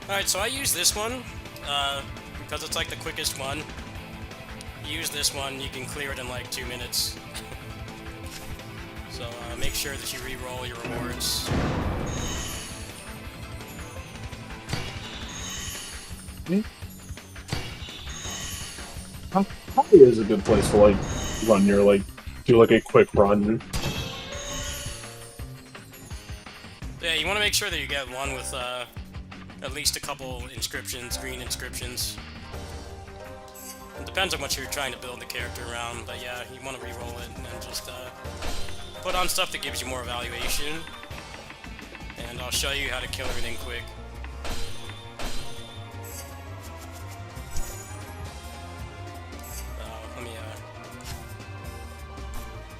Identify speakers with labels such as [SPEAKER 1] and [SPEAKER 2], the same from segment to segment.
[SPEAKER 1] Alright, so I use this one, because it's like the quickest one. You use this one, you can clear it in like 2 minutes. So make sure that you re-roll your rewards.
[SPEAKER 2] Probably is a good place to like run your like do like a quick run.
[SPEAKER 1] Yeah, you want to make sure that you get one with at least a couple inscriptions, green inscriptions. It depends on what you're trying to build the character around, but yeah, you want to re-roll it and then just put on stuff that gives you more evaluation. And I'll show you how to kill everything quick. Let me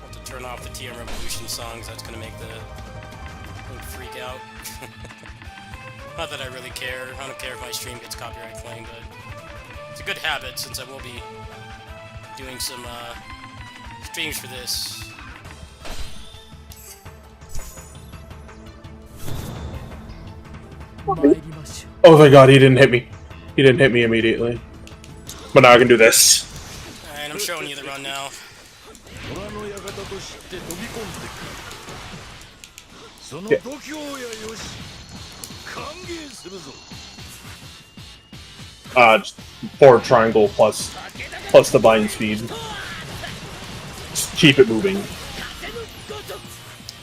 [SPEAKER 1] have to turn off the TM Revolution songs. That's gonna make the freak out. Not that I really care. I don't care if my stream gets copyright claimed, but it's a good habit since I will be doing some streams for this.
[SPEAKER 2] Oh my god, he didn't hit me. He didn't hit me immediately. But now I can do this.
[SPEAKER 1] Alright, I'm showing you the run now.
[SPEAKER 2] Yeah. Just forward triangle plus divine speed. Just keep it moving.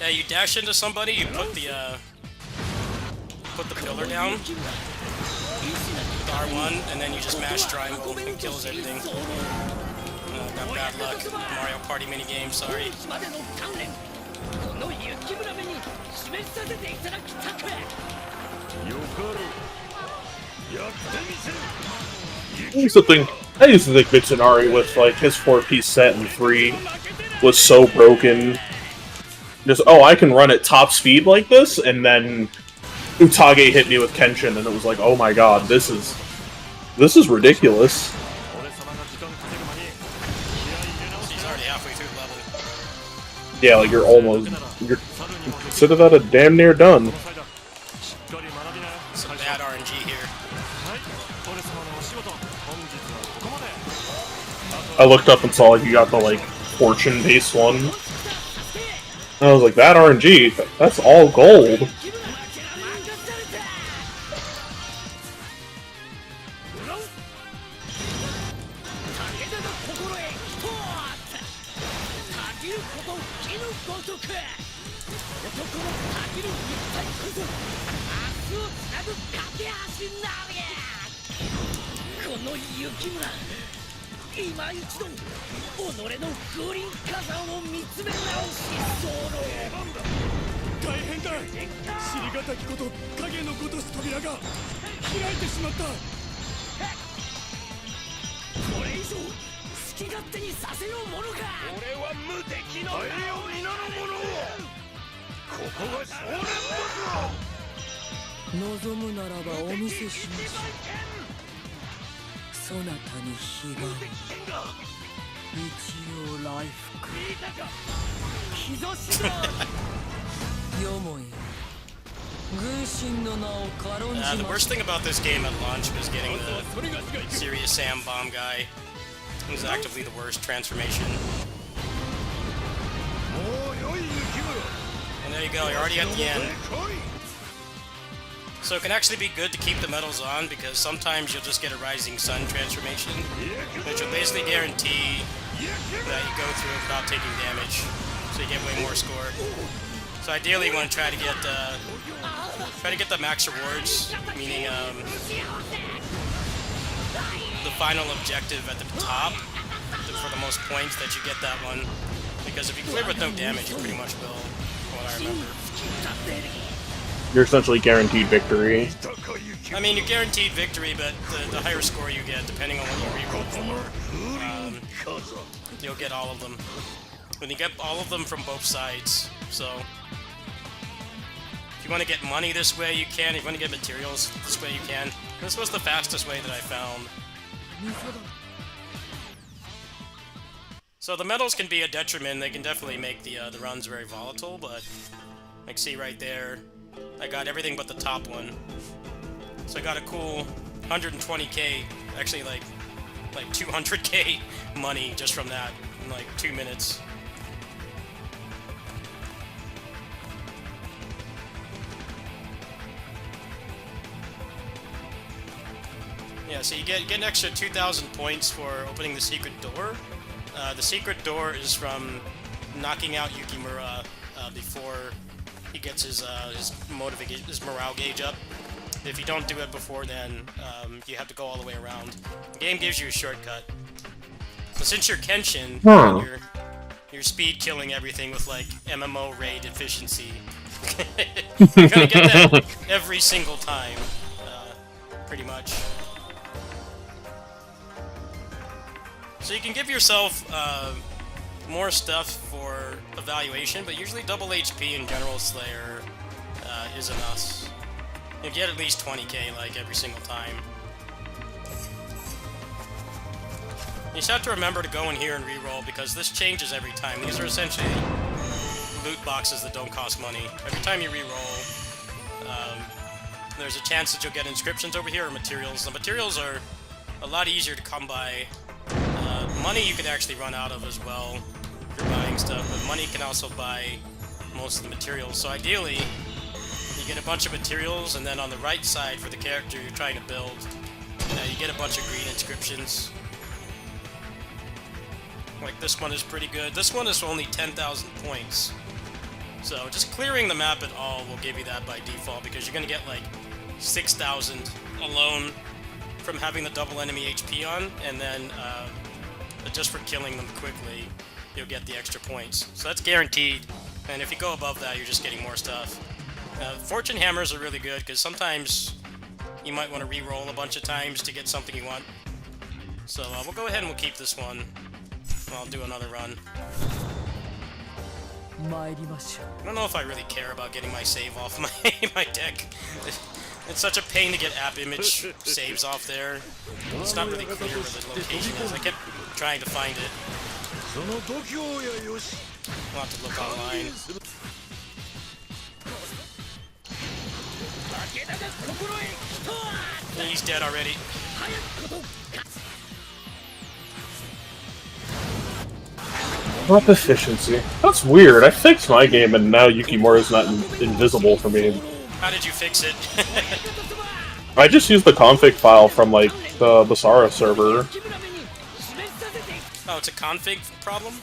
[SPEAKER 1] Yeah, you dash into somebody, you put the pillar down with R1, and then you just mash triangle and kills everything. Got bad luck. Mario Party minigame, sorry.
[SPEAKER 2] I used to think Mitsunari with like his 4-piece set and 3 was so broken. Just I can run at top speed like this, and then Utage hit me with Kenshin, and it was like, oh my god, this is ridiculous.
[SPEAKER 1] He's already halfway through the level.
[SPEAKER 2] Yeah, like you're consider that a damn near done.
[SPEAKER 1] Some bad RNG here.
[SPEAKER 2] I looked up and saw like you got the like fortune based one. And I was like, that RNG, that's all gold. The worst thing about this game at launch was getting the Serious Sam Bomb guy. It was actively the worst transformation. And there you go, you're already at the end. So it can actually be good to keep the medals on, because sometimes you'll just get a Rising Sun transformation, which will basically guarantee that you go through it without taking damage, so you get way more score. So ideally you want to try to get the max rewards, meaning the final objective at the top, for the most points that you get that one. Because if you clear with no damage, you pretty much will, from what I remember. You're essentially guaranteed victory.
[SPEAKER 1] I mean, you're guaranteed victory, but the higher score you get, depending on what you reroll for, you'll get all of them. When you get all of them from both sides, so if you want to get money this way, you can. If you want to get materials this way, you can. This was the fastest way that I found. So the medals can be a detriment. They can definitely make the runs very volatile, but like see right there, I got everything but the top one. So I got a cool 120k, actually like 200k money just from that in like 2 minutes. Yeah, so you get an extra 2,000 points for opening the secret door. The secret door is from knocking out Yukimura before he gets his morale gauge up. If you don't do it before then, you have to go all the way around. The game gives you a shortcut. But since you're Kenshin, you're speed killing everything with like MMO raid efficiency. You're gonna get that every single time, pretty much. So you can give yourself more stuff for evaluation, but usually double HP in General Slayer is enough. You get at least 20k like every single time. You just have to remember to go in here and reroll because this changes every time. These are essentially loot boxes that don't cost money. Every time you reroll, there's a chance that you'll get inscriptions over here or materials. The materials are a lot easier to come by. Money you could actually run out of as well if you're buying stuff, but money can also buy most of the materials. So ideally, you get a bunch of materials, and then on the right side for the character you're trying to build, you get a bunch of green inscriptions. Like this one is pretty good. This one is only 10,000 points. So just clearing the map at all will give you that by default, because you're going to get like 6,000 alone from having the double enemy HP on, and then just for killing them quickly, you'll get the extra points. So that's guaranteed, and if you go above that, you're just getting more stuff. Fortune hammers are really good, because sometimes you might want to re-roll a bunch of times to get something you want. So we'll go ahead and we'll keep this one. I'll do another run. I don't know if I really care about getting my save off my deck. It's such a pain to get app image saves off there. It's not really clear where the location is. I kept trying to find it. I'll have to look online. He's dead already.
[SPEAKER 3] Not efficiency. That's weird. I fixed my game and now Yukimura is not invisible for me.
[SPEAKER 1] How did you fix it?
[SPEAKER 3] I just used the config file from like the Basara server.
[SPEAKER 1] Oh, it's a config problem?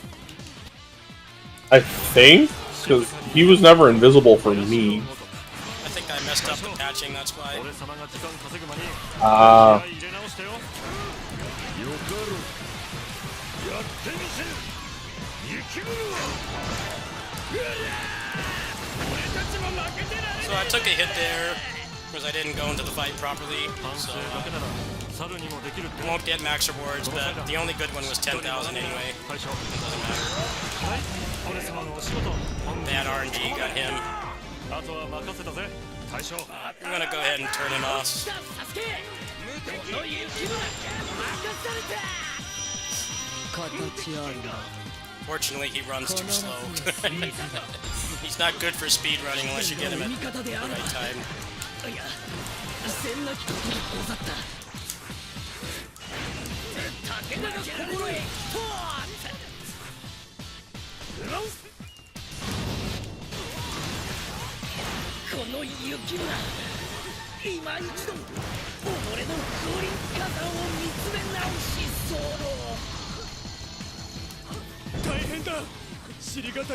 [SPEAKER 3] I think, because he was never invisible for me.
[SPEAKER 1] I think I messed up the patching, that's why. So I took a hit there, because I didn't go into the fight properly, so won't get max rewards, but the only good one was 10,000 anyway. It doesn't matter. Bad RNG got him. I'm gonna go ahead and turn him off. Fortunately, he runs too slow. He's not good for speed running unless you get him at the right time.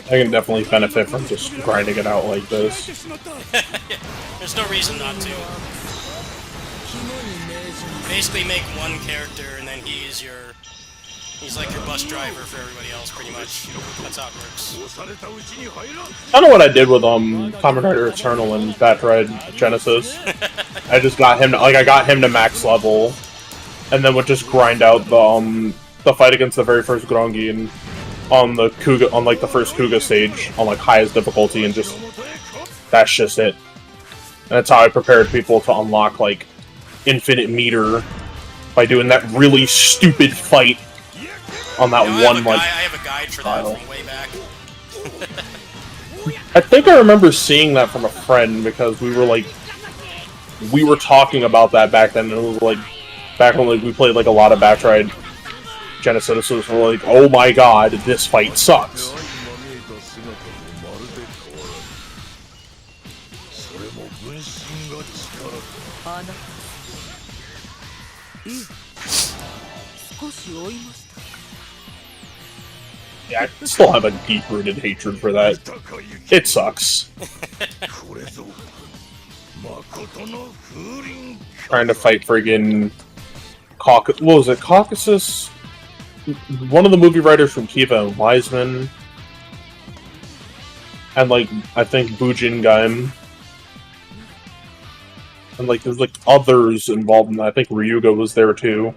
[SPEAKER 3] I can definitely benefit from just grinding it out like this.
[SPEAKER 1] There's no reason not to. Basically make one character and then he's like your bus driver for everybody else, pretty much. That's how it works.
[SPEAKER 3] I know what I did with Kamen Rider Eternal and Batroid Genesis. I just got him to, I got him to max level, and then would just grind out the fight against the very first Grongi and on the Kuga, on like the first Kuga stage on like highest difficulty, and just that's just it. And that's how I prepared people to unlock like infinite meter by doing that really stupid fight on that one like.
[SPEAKER 1] I have a guide for that from way back.
[SPEAKER 3] I think I remember seeing that from a friend because we were like we were talking about that back then. It was like back when like we played like a lot of Batried Genesis. So we're like, oh my god, this fight sucks. Yeah, I still have a deep-rooted hatred for that. It sucks. Trying to fight friggin' what was it? Caucasus? One of the movie writers from Kiva and Wiseman. And like, I think Bujin Gaim. And like, there's like others involved in that. I think Ryuga was there too.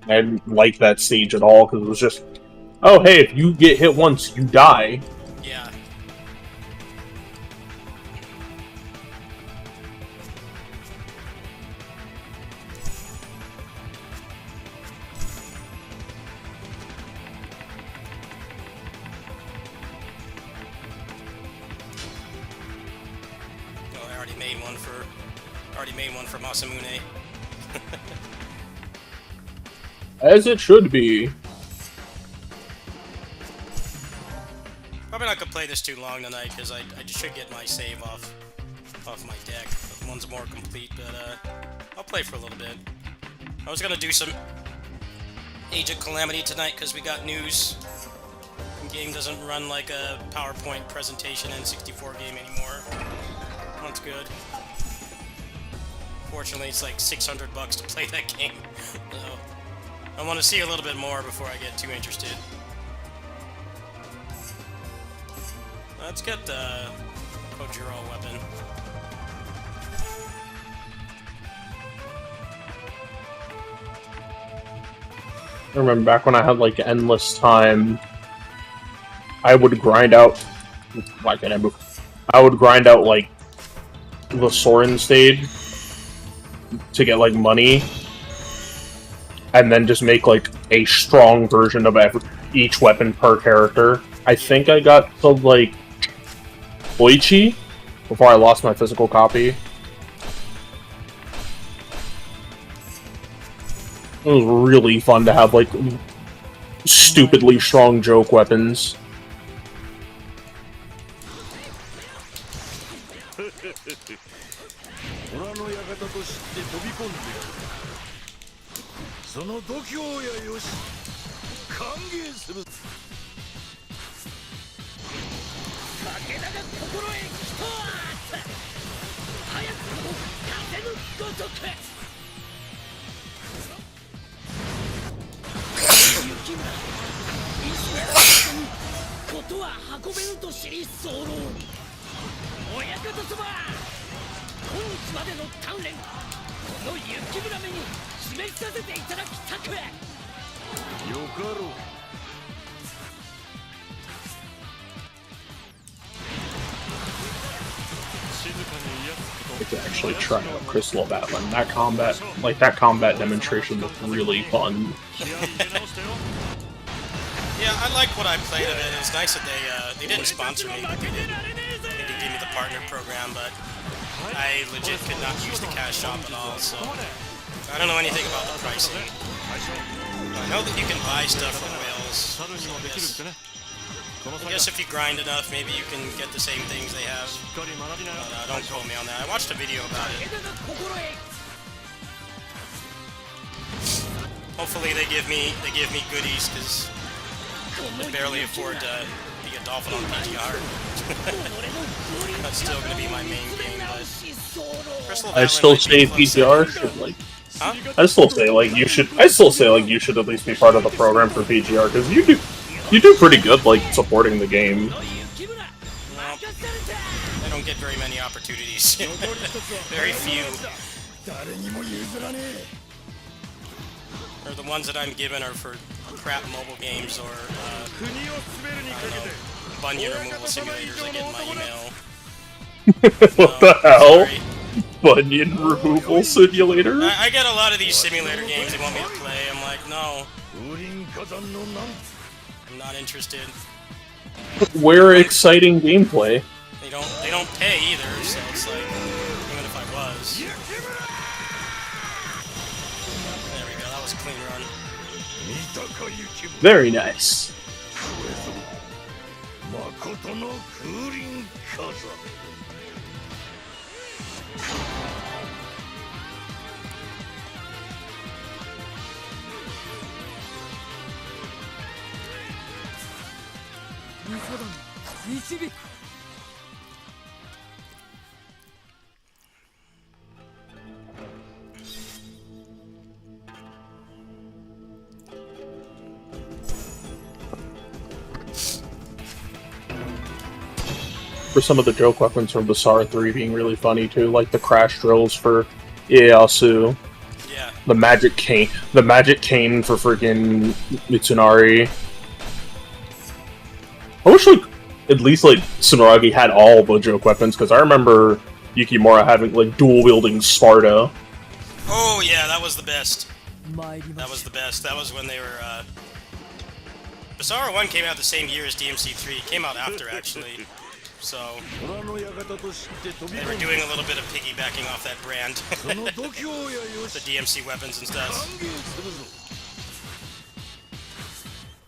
[SPEAKER 3] I didn't like that stage at all, because it was just, oh hey, if you get hit once, you die.
[SPEAKER 1] Yeah. Oh, I already made one for Musou May.
[SPEAKER 3] As it should be.
[SPEAKER 1] Probably not gonna play this too long tonight, because I should get my save off my deck. The one's more complete, but I'll play for a little bit. I was gonna do some Age of Calamity tonight, because we got news. The game doesn't run like a PowerPoint presentation N64 game anymore. That's good. Fortunately, it's like $600 to play that game. So I want to see a little bit more before I get too interested. Let's get the Kojiro weapon.
[SPEAKER 3] I remember back when I had like endless time, I would grind out. Why can't I move? I would grind out like the Soren stage to get like money, and then just make like a strong version of each weapon per character. I think I got to like Oichi before I lost my physical copy. It was really fun to have like stupidly strong joke weapons.
[SPEAKER 4] その度胸やよし歓迎する武田が心へ来た早くも風のごとく雪村石原ことは運べぬと知り候親方様今日までの鍛錬この雪村めに示させていただきたくよかろう
[SPEAKER 3] I could actually try out Crystal Battle, and that combat demonstration looked really fun.
[SPEAKER 1] Yeah, I like what I played of it. It's nice that they didn't sponsor me, but they did give me the partner program, but I legit could not use the cash shop at all, so I don't know anything about the pricing. I know that you can buy stuff from whales. I guess if you grind enough, maybe you can get the same things they have. But don't quote me on that. I watched a video about it. Hopefully they give me goodies, because I barely afford to be a dolphin on PGR. That's still going to be my main game, but
[SPEAKER 3] I still say PGR should like.
[SPEAKER 1] Huh?
[SPEAKER 3] I still say like you should. I still say like you should at least be part of the program for PGR, because you do pretty good like supporting the game.
[SPEAKER 1] Well, I don't get very many opportunities. Very few. Or the ones that I'm given are for crap mobile games or I don't know, bunion removal simulators I get in my email.
[SPEAKER 3] What the hell?
[SPEAKER 1] Sorry.
[SPEAKER 3] Bunion removal simulator?
[SPEAKER 1] I get a lot of these simulator games they want me to play. I'm like, no. I'm not interested.
[SPEAKER 3] Where exciting gameplay.
[SPEAKER 1] They don't pay either, so it's like,
[SPEAKER 3] Very nice.
[SPEAKER 4] 誠の風林火山
[SPEAKER 3] For some of the joke weapons from Basara 3 being really funny too, like the crash drills for Ieyasu,
[SPEAKER 1] Yeah.
[SPEAKER 3] the magic cane for freaking Mitsunari. I wish like at least like Tsunaragi had all the joke weapons, because I remember Yukimura having like dual wielding Sparta.
[SPEAKER 1] Oh yeah, that was the best. That was the best. That was when they were. Basara 1 came out the same year as DMC 3. It came out after actually. So they were doing a little bit of piggybacking off that brand. The DMC weapons and stuff.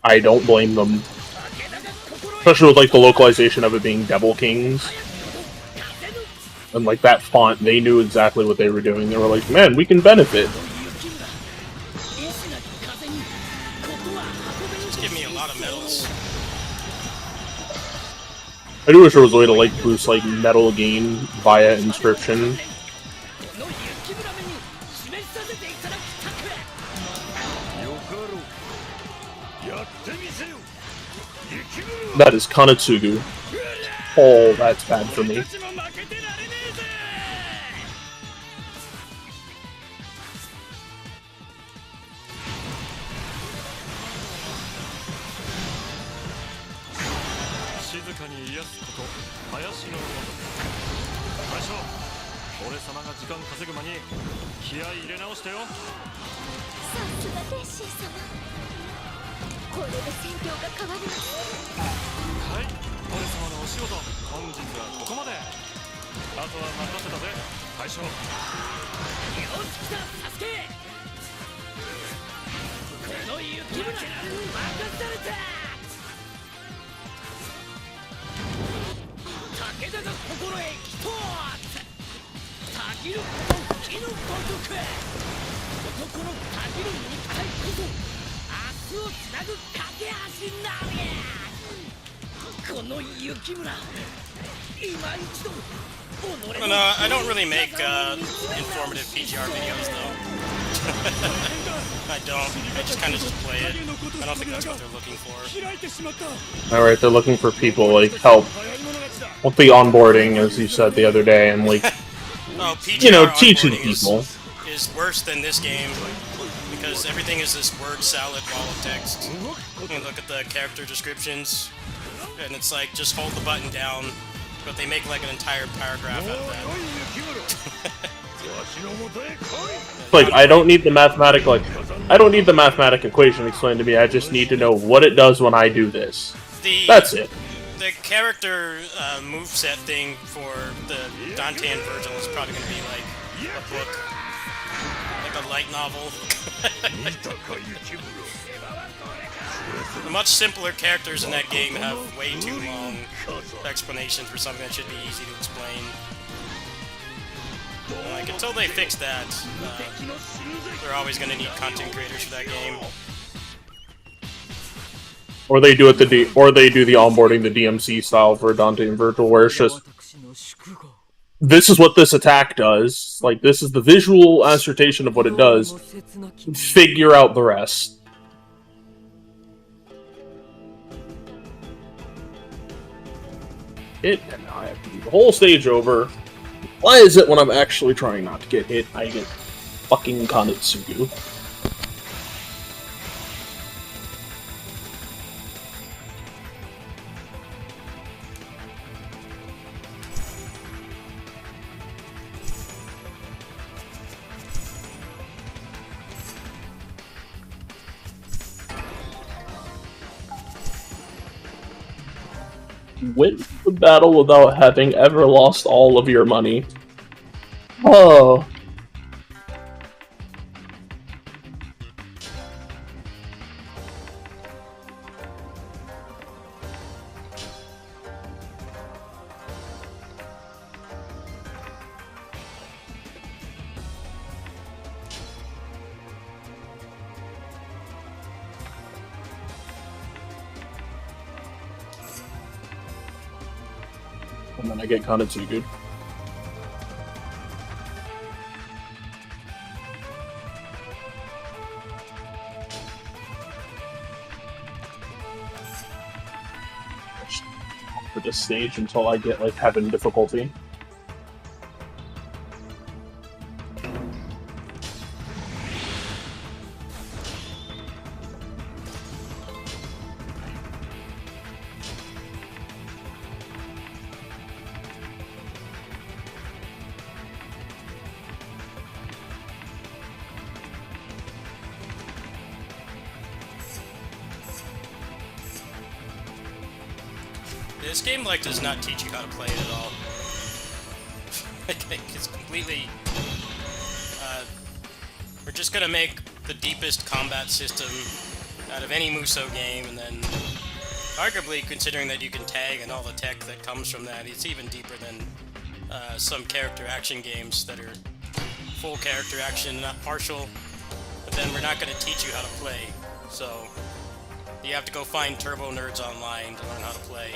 [SPEAKER 3] I don't blame them. Especially with like the localization of it being Devil Kings. And like that font, they knew exactly what they were doing. They were like, man, we can benefit.
[SPEAKER 1] Just give me a lot of medals.
[SPEAKER 3] I do wish there was a way to like boost like metal gain via inscription. That is Kanetsugu. Oh, that's bad for me.
[SPEAKER 1] No, I don't really make informative PGR videos though. I don't. I just kind of just play it. I don't think that's what they're looking for.
[SPEAKER 3] Alright, they're looking for people like help with the onboarding, as you said the other day, and like,
[SPEAKER 1] Oh, PGR
[SPEAKER 3] you know, teaching
[SPEAKER 1] onboarding
[SPEAKER 3] people.
[SPEAKER 1] is worse than this game because everything is this word salad wall of text. You look at the character descriptions, and it's like just hold the button down, but they make like an entire paragraph out of that.
[SPEAKER 3] Like, I don't need the mathematic equation explained to me. I just need to know what it does when I do this. That's it.
[SPEAKER 1] The character moveset thing for the Dante and Virgil is probably going to be like a book, like a light novel. The much simpler characters in that game have way too long explanations for something that should be easy to explain. Like, until they fix that, they're always going to need content creators for that game.
[SPEAKER 3] Or they do it the onboarding the DMC style for Dante and Virgil, where it's just, this is what this attack does. Like, this is the visual assertion of what it does. Figure out the rest. And now I have to do the whole stage over. Why is it when I'm actually trying not to get hit, I get fucking Kanetsugu? Win the battle without having ever lost all of your money. Oh. And then I get Kanetsugu. For this stage until I get like heaven difficulty.
[SPEAKER 1] This game like does not teach you how to play it at all. It's completely. We're just gonna make the deepest combat system out of any Musou game, and then arguably, considering that you can tag and all the tech that comes from that, it's even deeper than some character action games that are full character action, not partial. But then we're not gonna teach you how to play, so you have to go find turbo nerds online to learn how to play.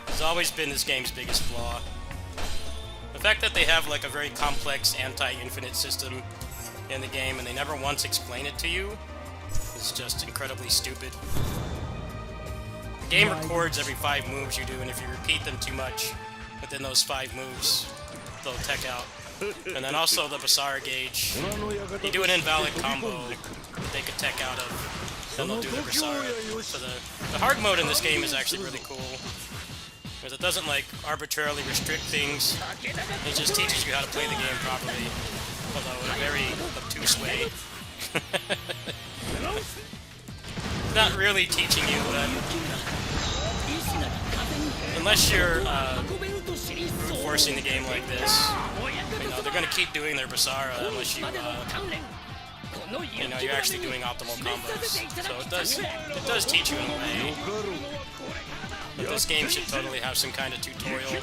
[SPEAKER 1] It's always been this game's biggest flaw. The fact that they have like a very complex anti-infinite system in the game and they never once explain it to you is just incredibly stupid. The game records every 5 moves you do, and if you repeat them too much within those 5 moves, they'll tech out. And then also the Basara gauge. You do an invalid combo that they could tech out of, then they'll do the Basara. So the hard mode in this game is actually really cool. Because it doesn't like arbitrarily restrict things, it just teaches you how to play the game properly, although in a very obtuse way. It's not really teaching you, unless you're brute forcing the game like this. You know, they're gonna keep doing their Basara unless you, you know, you're actually doing optimal combos. So it does teach you in a way. But this game should totally have some kind of tutorial. There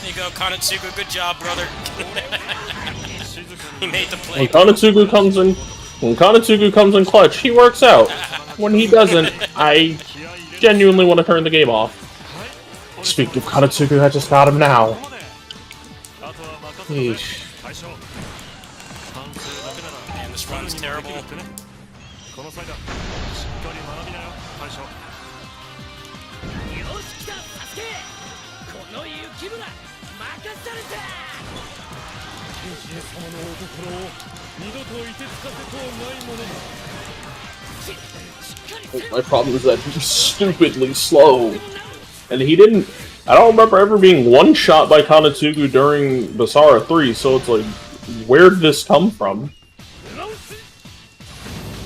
[SPEAKER 1] you go, Kanetsugu, good job, brother. He made the play.
[SPEAKER 3] When Kanetsugu comes in clutch, he works out. When he doesn't, I genuinely want to turn the game off. Speaking of Kanetsugu, I just got him now. Yeesh.
[SPEAKER 1] Man, this run's terrible.
[SPEAKER 3] My problem is that he's stupidly slow. And he didn't... I don't remember ever being one-shot by Kanetsugu during Basara 3, so it's like, where did this come from?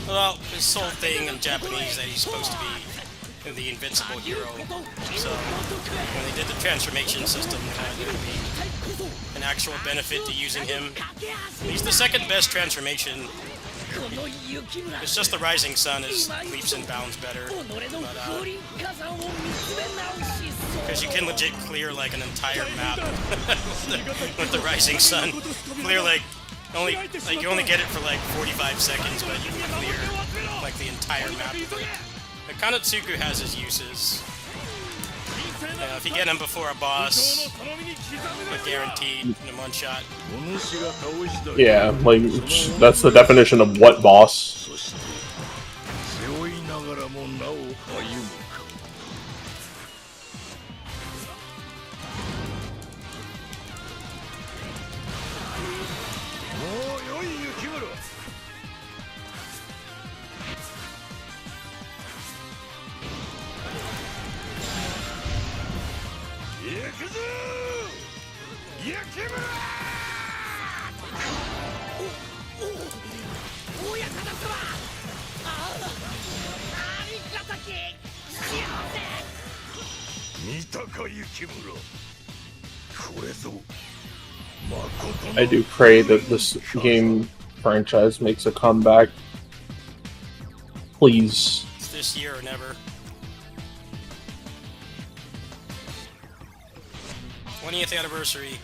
[SPEAKER 1] Well, this whole thing in Japanese that he's supposed to be the invincible hero. So, when they did the transformation system, there would be an actual benefit to using him. He's the second best transformation. It's just the Rising Sun is leaps and bounds better. Because you can legit clear like an entire map with the Rising Sun. Clear like you only get it for like 45 seconds, but you can clear like the entire map with it. But Kanetsugu has his uses. If you get him before a boss, you're guaranteed in a one-shot.
[SPEAKER 3] Yeah, like, that's the definition of what boss. I do pray that this game franchise makes a comeback. Please.
[SPEAKER 1] It's this year or never. 20th anniversary.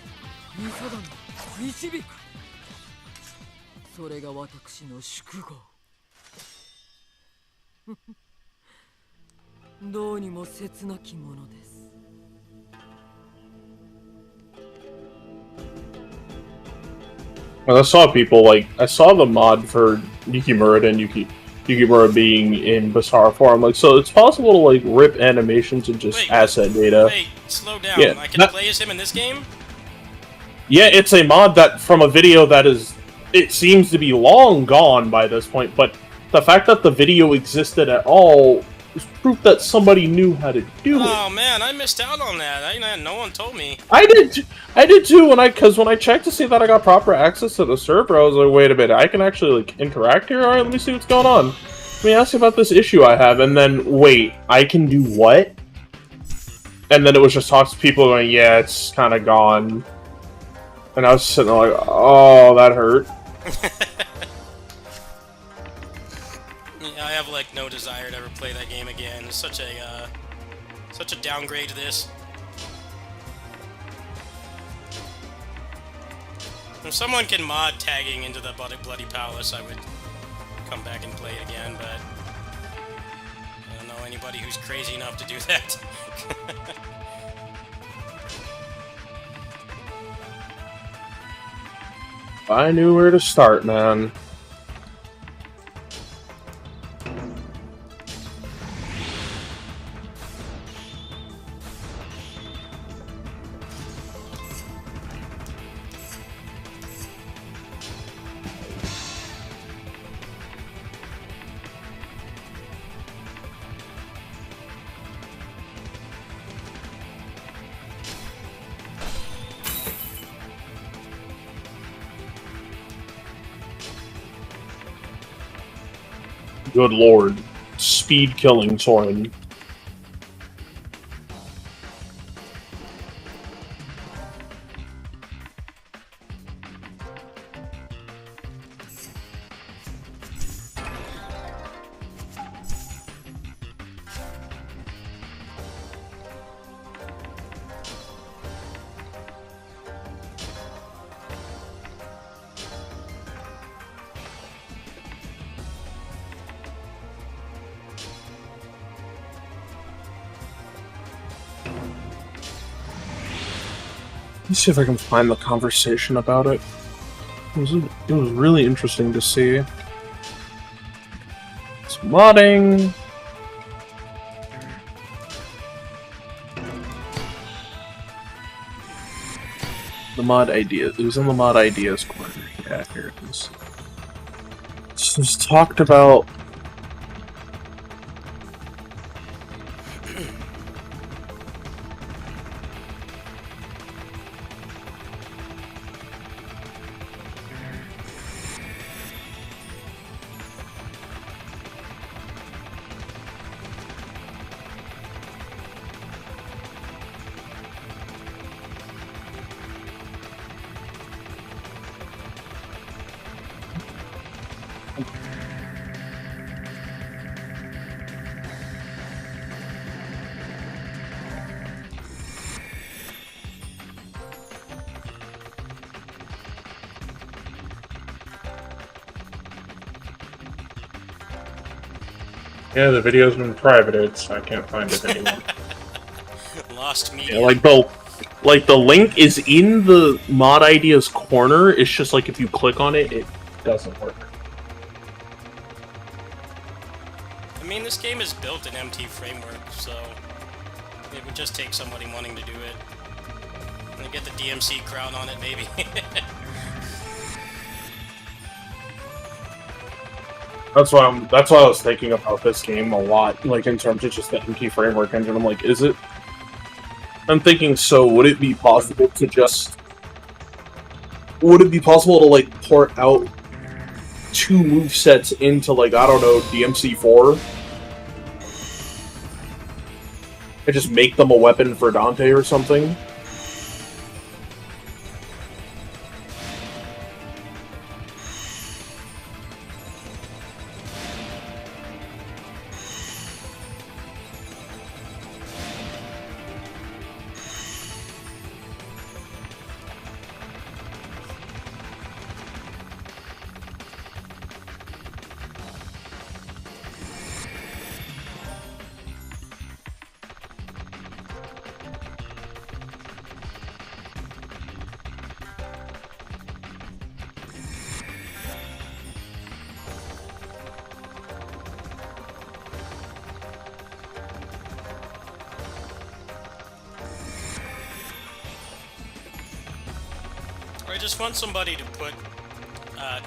[SPEAKER 4] それが私の祝語どうにも切なきものです。
[SPEAKER 3] And I saw people I saw the mod for Yukimura and Yukimura being in bizarre form. Like, so it's possible to like rip animations and just asset data.
[SPEAKER 1] Wait, slow down.
[SPEAKER 3] Yeah,
[SPEAKER 1] I can play as him in this game?
[SPEAKER 3] Yeah, it's a mod that from a video that is, it seems to be long gone by this point, but the fact that the video existed at all is proof that somebody knew how to do it.
[SPEAKER 1] Oh man, I missed out on that. No one told me.
[SPEAKER 3] I did too because when I checked to see that I got proper access to the server, I was like, wait a minute, I can actually like interact here? Alright, let me see what's going on. Let me ask you about this issue I have, and then, wait, I can do what? And then it was just talks to people going, yeah, it's kind of gone. And I was sitting there like, oh, that hurt.
[SPEAKER 1] I have like no desire to ever play that game again. It's such a downgrade to this. If someone can mod tagging into the Bloody Palace, I would come back and play it again, but I don't know anybody who's crazy enough to do that.
[SPEAKER 3] I knew where to start, man. Good lord. Speed killing Soren. Let me see if I can find the conversation about it. It was really interesting to see. It's modding. The mod ideas. It was in the mod ideas corner. Yeah, here it is. This was talked about. Yeah, the video's been privated, so I can't find it anymore.
[SPEAKER 1] Lost media.
[SPEAKER 3] Yeah, like the link is in the mod ideas corner. It's just like if you click on it, it doesn't work.
[SPEAKER 1] I mean, this game is built in MT framework, so it would just take somebody wanting to do it. And get the DMC crowd on it, maybe.
[SPEAKER 3] That's why I was thinking about this game a lot, like in terms of just the MT framework engine. I'm like, is it? I'm thinking, so would it be possible to just... Would it be possible to, like, port out 2 movesets into, like, I don't know, DMC4? And just make them a weapon for Dante or something?
[SPEAKER 1] just want somebody to put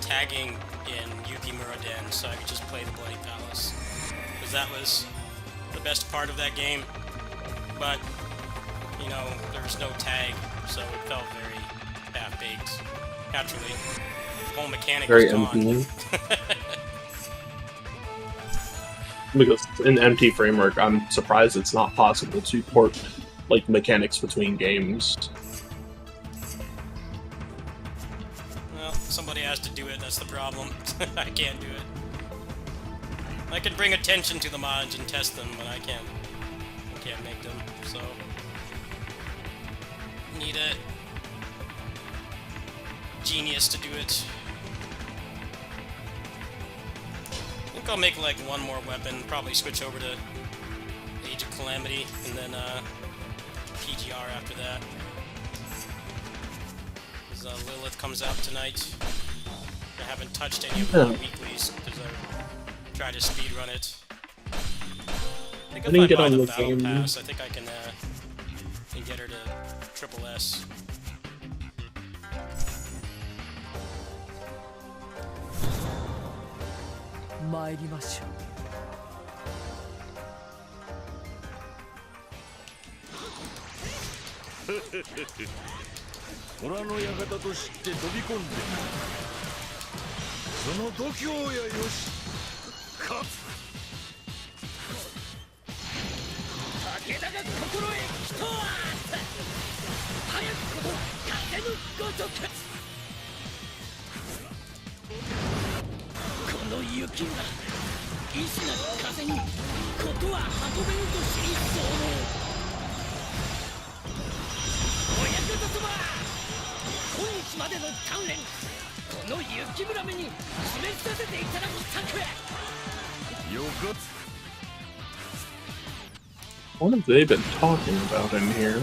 [SPEAKER 1] tagging in Yukimura Den so I could just play the Bloody Palace. Because that was the best part of that game. But, you know, there was no tag, so it felt very half-baked. Naturally, the whole mechanic
[SPEAKER 3] Very
[SPEAKER 1] was gone.
[SPEAKER 3] empty. Because in empty framework, I'm surprised it's not possible to port like mechanics between games.
[SPEAKER 1] Well, somebody has to do it, that's the problem. I can't do it. I can bring attention to the mods and test them, but I can't make them, so... Need a genius to do it. I think I'll make like one more weapon, probably switch over to Age of Calamity, and then PGR after that. Because Lilith comes out tonight. I haven't touched any of the weeklies because I tried to speedrun it. I think if I buy the Battle Pass, I think I can get her to Triple S.
[SPEAKER 3] What have they been talking about in here?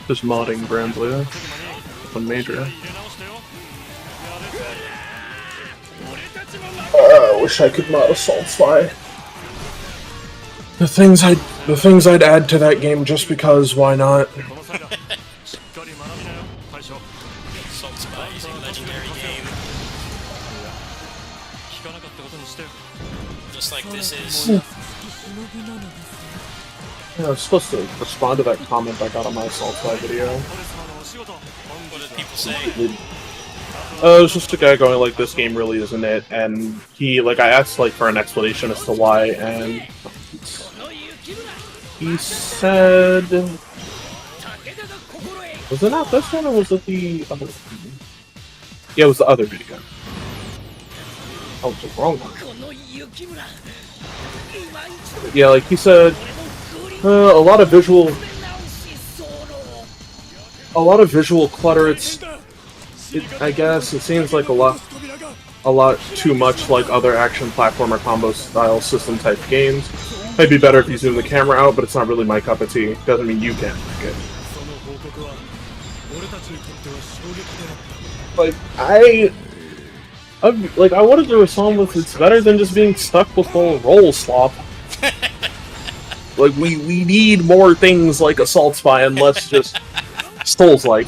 [SPEAKER 3] Just modding Grand Blue. One major. I wish I could mod Assault Spy. The things I'd add to that game just because, why not?
[SPEAKER 1] Assault Spy is a legendary game. Just like this is.
[SPEAKER 3] Yeah, I was supposed to respond to that comment I got on my Assault Spy video.
[SPEAKER 1] What did people say?
[SPEAKER 3] It was just a guy going like, this game really isn't it, and he, like, I asked, like, for an explanation as to why, and he said... Was it not this one, or was it the other one? Yeah, it was the other video. Oh, it was the wrong one. Yeah, like, he said, a lot of visual clutter, I guess it seems like a lot too much like other action platformer combo style system type games. Might be better if you zoom the camera out, but it's not really my cup of tea. Doesn't mean you can't like it. Like I wanted to respond with, it's better than just being stuck with a roll slop. Like we need more things like Assault Spy and less just Souls-like.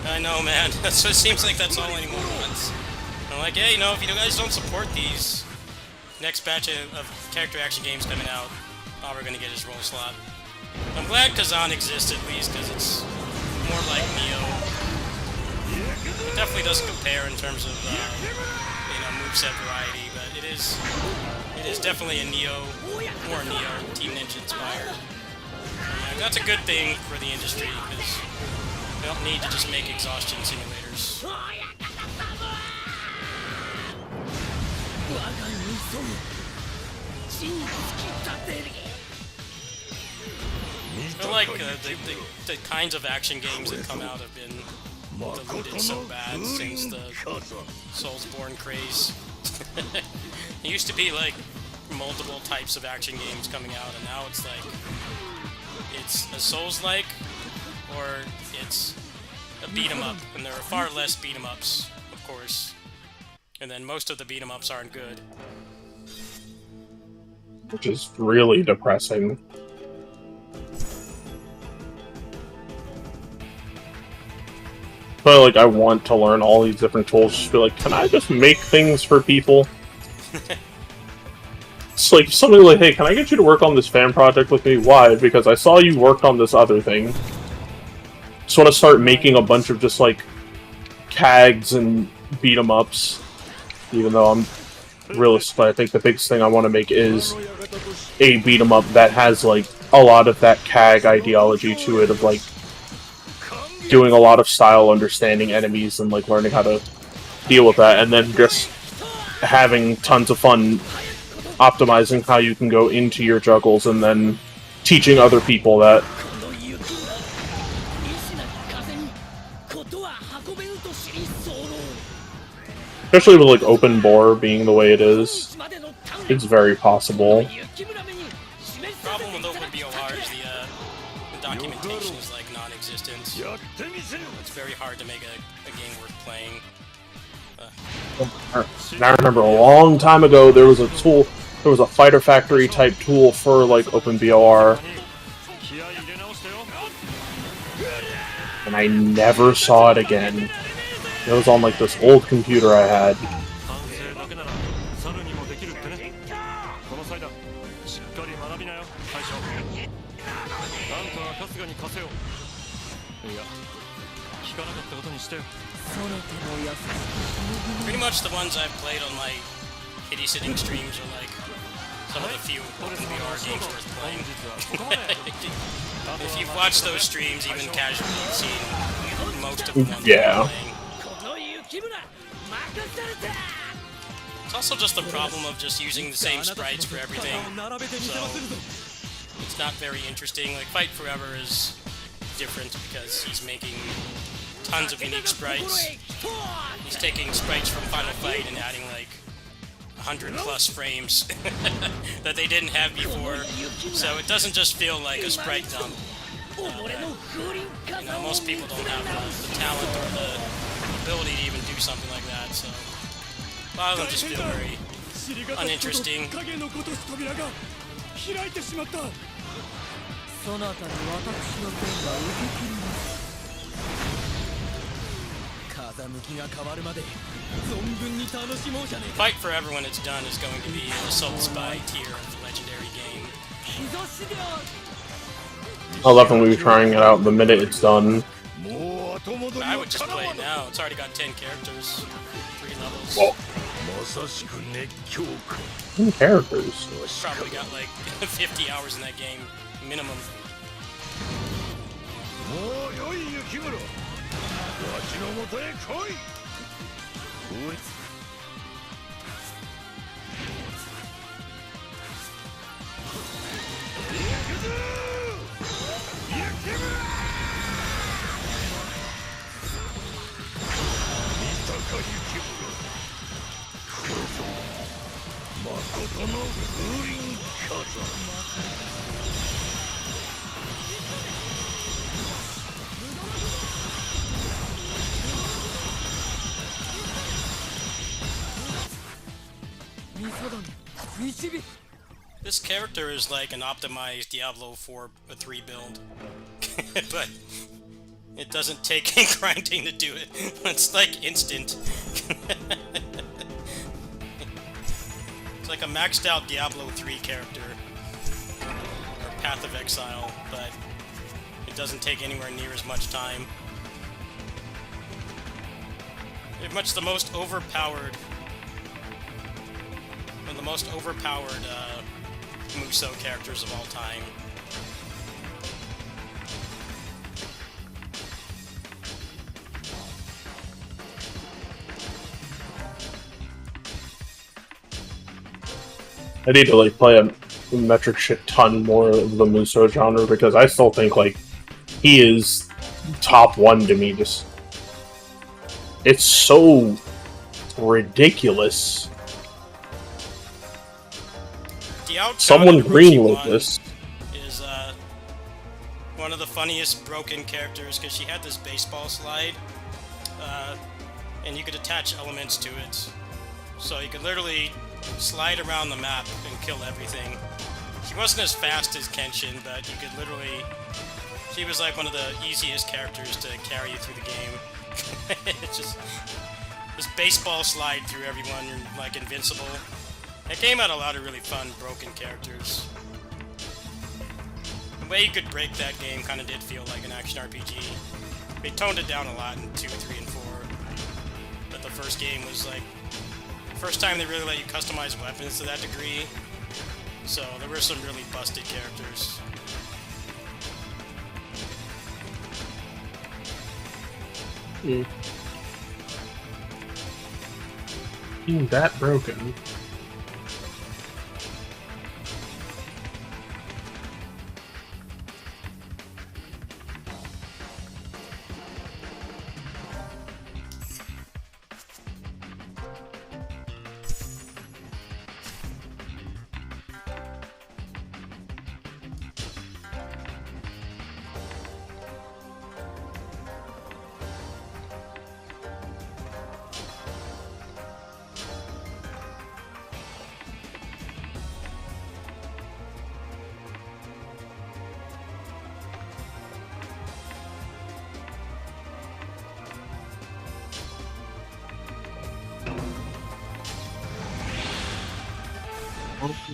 [SPEAKER 1] I know, man. So it seems like that's all anyone wants. I'm like, yeah, you know, if you guys don't support these, next batch of character action games coming out, all we're gonna get is roll slot. I'm glad Kazan exists at least, because it's more like Neo. It definitely doesn't compare in terms of, you know, moveset variety, but it is definitely a more Neo, Team Ninja inspired. And that's a good thing for the industry, because we don't need to just make exhaustion simulators. I feel like the kinds of action games that come out have been diluted so bad since the Soulsborne craze. It used to be like multiple types of action games coming out, and now it's like it's a Souls-like or it's a beat-em-up, and there are far less beat-em-ups, of course, and then most of the beat-em-ups aren't good.
[SPEAKER 3] Which is really depressing. But like, I want to learn all these different tools. Just be like, can I just make things for people? It's like something like, hey, can I get you to work on this fan project with me? Why? Because I saw you worked on this other thing. Just want to start making a bunch of just like CAGs and beat 'em ups. Even though I'm realist, but I think the biggest thing I want to make is a beat 'em up that has like a lot of that CAG ideology to it, of like doing a lot of style understanding enemies and like learning how to deal with that, and then just having tons of fun optimizing how you can go into your juggles and then teaching other people that. Especially with like open bore being the way it is, it's very possible.
[SPEAKER 1] The problem with open BOR is the documentation is like non-existent. It's very hard to make a game worth playing.
[SPEAKER 3] And I remember a long time ago there was a tool, there was a Fighter Factory type tool for like open BOR, and I never saw it again. It was on like this old computer I had.
[SPEAKER 1] Pretty much the ones I've played on my kitty sitting streams are like some of the few open VR games worth playing. If you've watched those streams, even casually, you've seen most of the ones
[SPEAKER 3] Yeah.
[SPEAKER 1] I'm playing. It's also just the problem of just using the same sprites for everything, so it's not very interesting. Like, Fight Forever is different because he's making tons of unique sprites. He's taking sprites from Final Fight and adding like 100 plus frames that they didn't have before, so it doesn't just feel like a sprite dump. You know, most people don't have the talent or the ability to even do something like that, so a lot of them just feel very uninteresting. Fight Forever, when it's done, is going to be an Assault Spy tier of the legendary game.
[SPEAKER 3] I'll definitely be trying it out the minute it's done.
[SPEAKER 1] I would just play it now. It's already got 10 characters, 3 levels.
[SPEAKER 3] Whoa. 10 characters.
[SPEAKER 1] Probably got like 50 hours in that game, minimum. This character is like an optimized Diablo 4 3 build, but it doesn't take any grinding to do it. It's like instant. It's like a maxed out Diablo 3 character, or Path of Exile, but it doesn't take anywhere near as much time. Pretty much the most overpowered Musou characters of all time.
[SPEAKER 3] I need to like play a metric shit ton more of the Musou genre, because I still think like he is top 1 to me. Just, it's so ridiculous. Someone greenlit this.
[SPEAKER 1] Is one of the funniest broken characters, because she had this baseball slide, and you could attach elements to it, so you could literally slide around the map and kill everything. She wasn't as fast as Kenshin, but you could literally She was like one of the easiest characters to carry you through the game. It's just this baseball slide through everyone, like invincible. That game had a lot of really fun, broken characters. The way you could break that game kind of did feel like an action RPG. They toned it down a lot in 2, 3, and 4. But the first game was like the first time they really let you customize weapons to that degree. So there were some really busted characters.
[SPEAKER 3] Being that broken.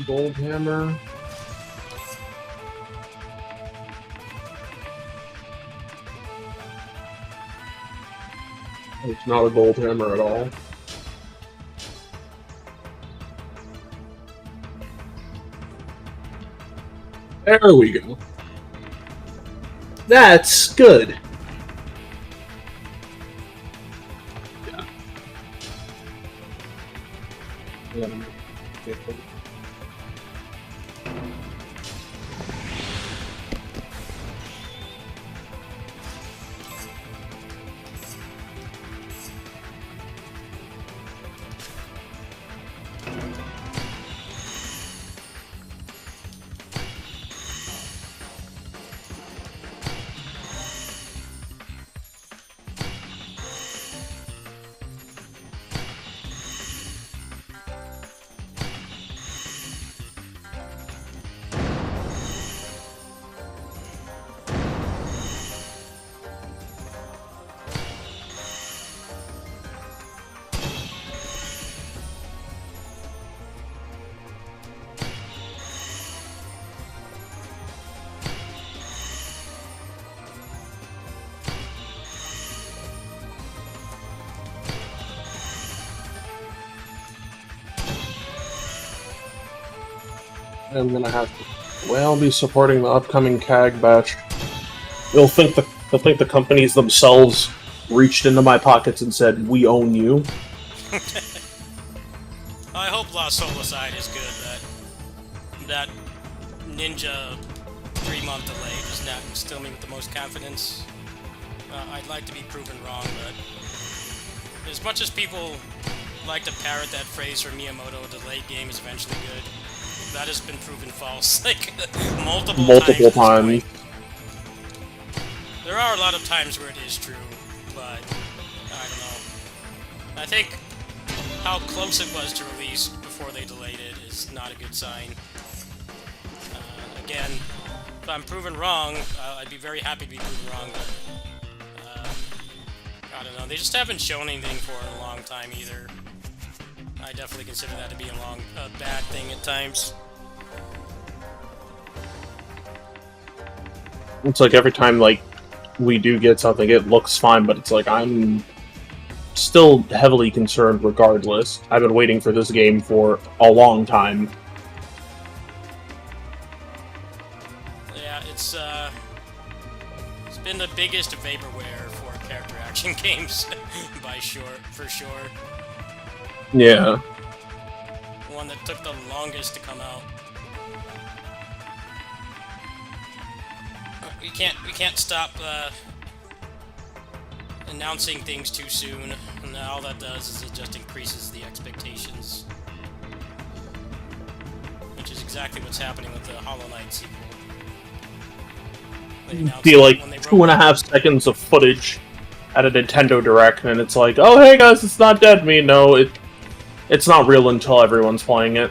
[SPEAKER 3] Gold hammer. It's not a gold hammer at all. There we go. That's good. Yeah. I'm gonna have to, well, be supporting the upcoming CAG batch. They'll think the companies themselves reached into my pockets and said, "We own you."
[SPEAKER 1] I hope Lost Soulside is good. That Ninja 3-month delay does not instill me with the most confidence. I'd like to be proven wrong, but as much as people like to parrot that phrase from Miyamoto, a delayed game is eventually good. That has been proven false, like, multiple times. There are a lot of times where it is true, but I don't know. I think how close it was to release before they delayed it is not a good sign. Again, if I'm proven wrong, I'd be very happy to be proven wrong, but I don't know. They just haven't shown anything for it in a long time either. I definitely consider that to be a bad thing at times.
[SPEAKER 3] It's like every time, like, we do get something, it looks fine, but it's like, I'm still heavily concerned regardless. I've been waiting for this game for a long time.
[SPEAKER 1] Yeah, it's been the biggest vaporware for character action games, for sure.
[SPEAKER 3] Yeah.
[SPEAKER 1] One that took the longest to come out. We can't stop announcing things too soon, and all that does is it just increases the expectations. Which is exactly what's happening with the Hollow Knight sequel.
[SPEAKER 3] See, like, 2.5 seconds of footage at a Nintendo Direct, and it's like, oh, hey guys, it's not dead. No, it's not real until everyone's playing it.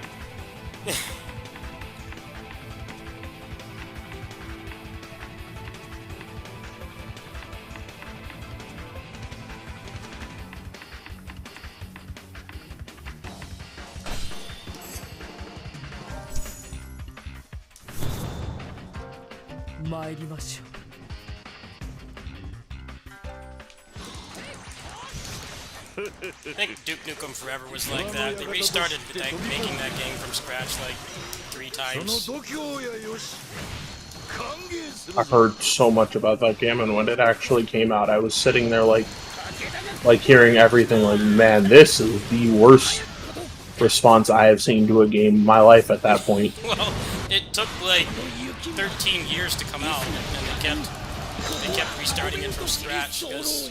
[SPEAKER 4] 参りましょう。
[SPEAKER 1] I think Duke Nukem Forever was like that. They restarted like, making that game from scratch like 3 times.
[SPEAKER 3] I heard so much about that game, and when it actually came out, I was sitting there like hearing everything like, man, this is the worst response I have seen to a game in my life at that point.
[SPEAKER 1] Well, it took like 13 years to come out, and they kept restarting it from scratch because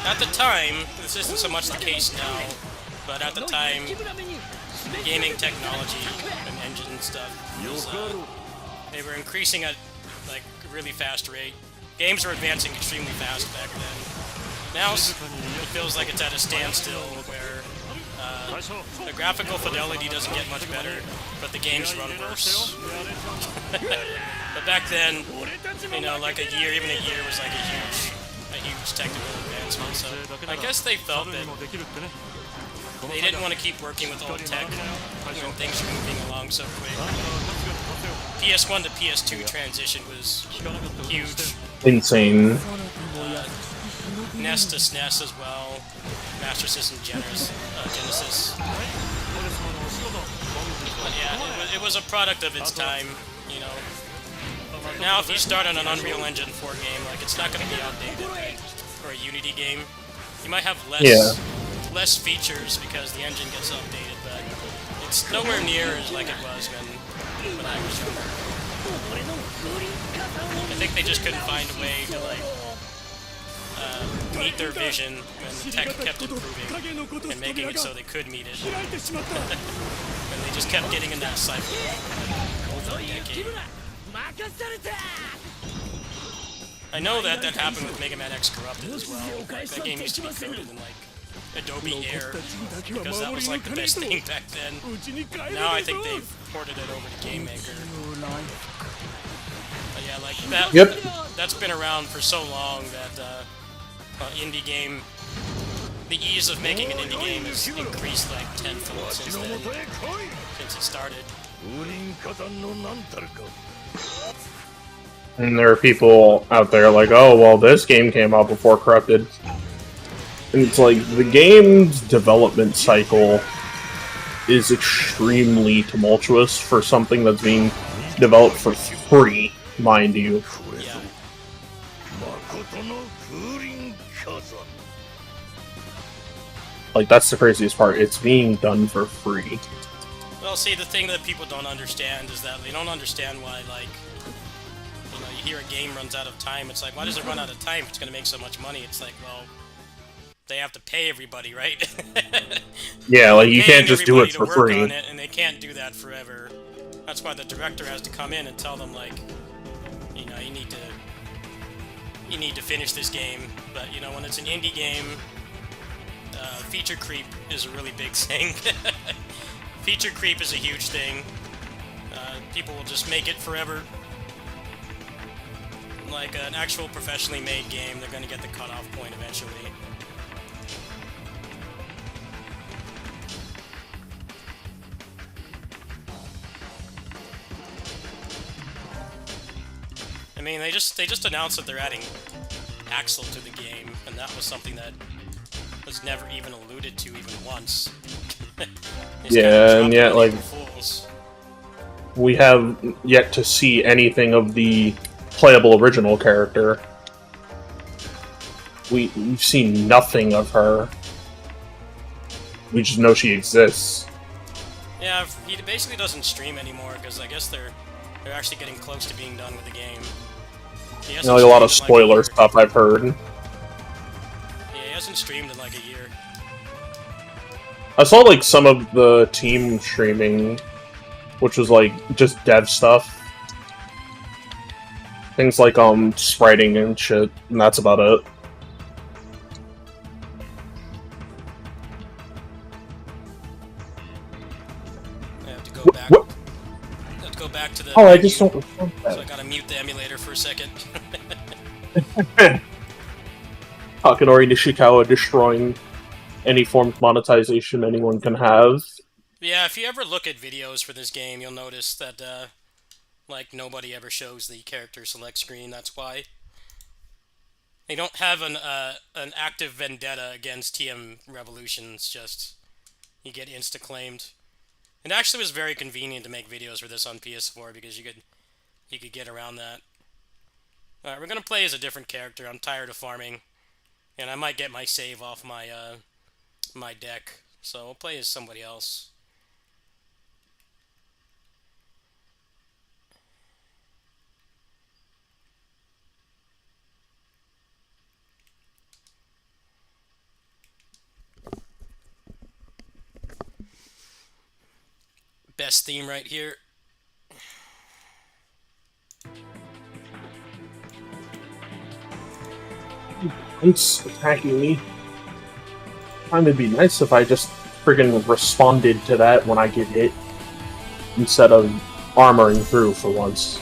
[SPEAKER 1] at the time, this isn't so much the case now, but at the time, gaming technology and engine and stuff was, they were increasing at like a really fast rate. Games were advancing extremely fast back then. Now it feels like it's at a standstill where the graphical fidelity doesn't get much better, but the games run worse. But back then, you know, like a year, even a year was like a huge technical advancement. So I guess they felt that they didn't want to keep working with old tech when things were moving along so quick. PS1 to PS2 transition was huge.
[SPEAKER 3] Insane.
[SPEAKER 1] NES to SNES as well. Master System Genesis. But yeah, it was a product of its time, you know. Now if you start on an Unreal Engine 4 game, like it's not going to be outdated, right? Or a Unity game. You might have less features because the engine gets updated, but it's nowhere near as like it was when I was younger. I think they just couldn't find a way to like meet their vision when the tech kept improving and making it so they could meet it. And they just kept getting in that cycle for a decade. I know that happened with Mega Man X Corrupted as well. Like, that game used to be coded in like Adobe Air because that was like the best thing back then. Now I think they've ported it over to Game Maker. But yeah, like that's been around for so long that indie game, the ease of making an indie game has increased like tenfold since then, since it started.
[SPEAKER 3] And there are people out there like, oh, well, this game came out before Corrupted. And it's like, the game's development cycle is extremely tumultuous for something that's being developed for free, mind you.
[SPEAKER 1] Yeah.
[SPEAKER 3] Like, that's the craziest part. It's being done for free.
[SPEAKER 1] Well, see, the thing that people don't understand is that they don't understand why, like, you know, you hear a game runs out of time, it's like, why does it run out of time if it's going to make so much money? It's like, well, they have to pay everybody, right?
[SPEAKER 3] Yeah, like, you can't just do it for free.
[SPEAKER 1] On it, and they can't do that forever. That's why the director has to come in and tell them, like, you know, you need to finish this game. But, you know, when it's an indie game, feature creep is a really big thing. Feature creep is a huge thing. People will just make it forever. Like an actual professionally made game, they're going to get the cutoff point eventually. I mean, they just announced that they're adding Axel to the game, and that was something that was never even alluded to even once.
[SPEAKER 3] Yeah, and yet, like, we have yet to see anything of the playable original character. We've seen nothing of her. We just know she exists.
[SPEAKER 1] Yeah, he basically doesn't stream anymore, because I guess they're actually getting close to being done with the game.
[SPEAKER 3] You know, like a lot of spoiler stuff I've heard.
[SPEAKER 1] Yeah, he hasn't streamed in like a year.
[SPEAKER 3] I saw, like, some of the team streaming, which was, like, just dev stuff. Things like, spriting and shit, and that's about it.
[SPEAKER 1] I have to go back.
[SPEAKER 3] What?
[SPEAKER 1] I have to go back to the
[SPEAKER 3] Oh, I
[SPEAKER 1] menu,
[SPEAKER 3] just don't want
[SPEAKER 1] so I
[SPEAKER 3] that.
[SPEAKER 1] gotta mute the emulator for a second.
[SPEAKER 3] Takanori Nishikawa destroying any form of monetization anyone can have.
[SPEAKER 1] Yeah, if you ever look at videos for this game, you'll notice that Like, nobody ever shows the character select screen, that's why. They don't have an active vendetta against TM Revolutions, just you get insta-claimed. It actually was very convenient to make videos for this on PS4 because you could get around that. Alright, we're gonna play as a different character. I'm tired of farming. And I might get my save off my my deck. So we'll play as somebody else. Best theme right here.
[SPEAKER 3] It's attacking me. It'd be nice if I just friggin' responded to that when I get hit, instead of armoring through for once.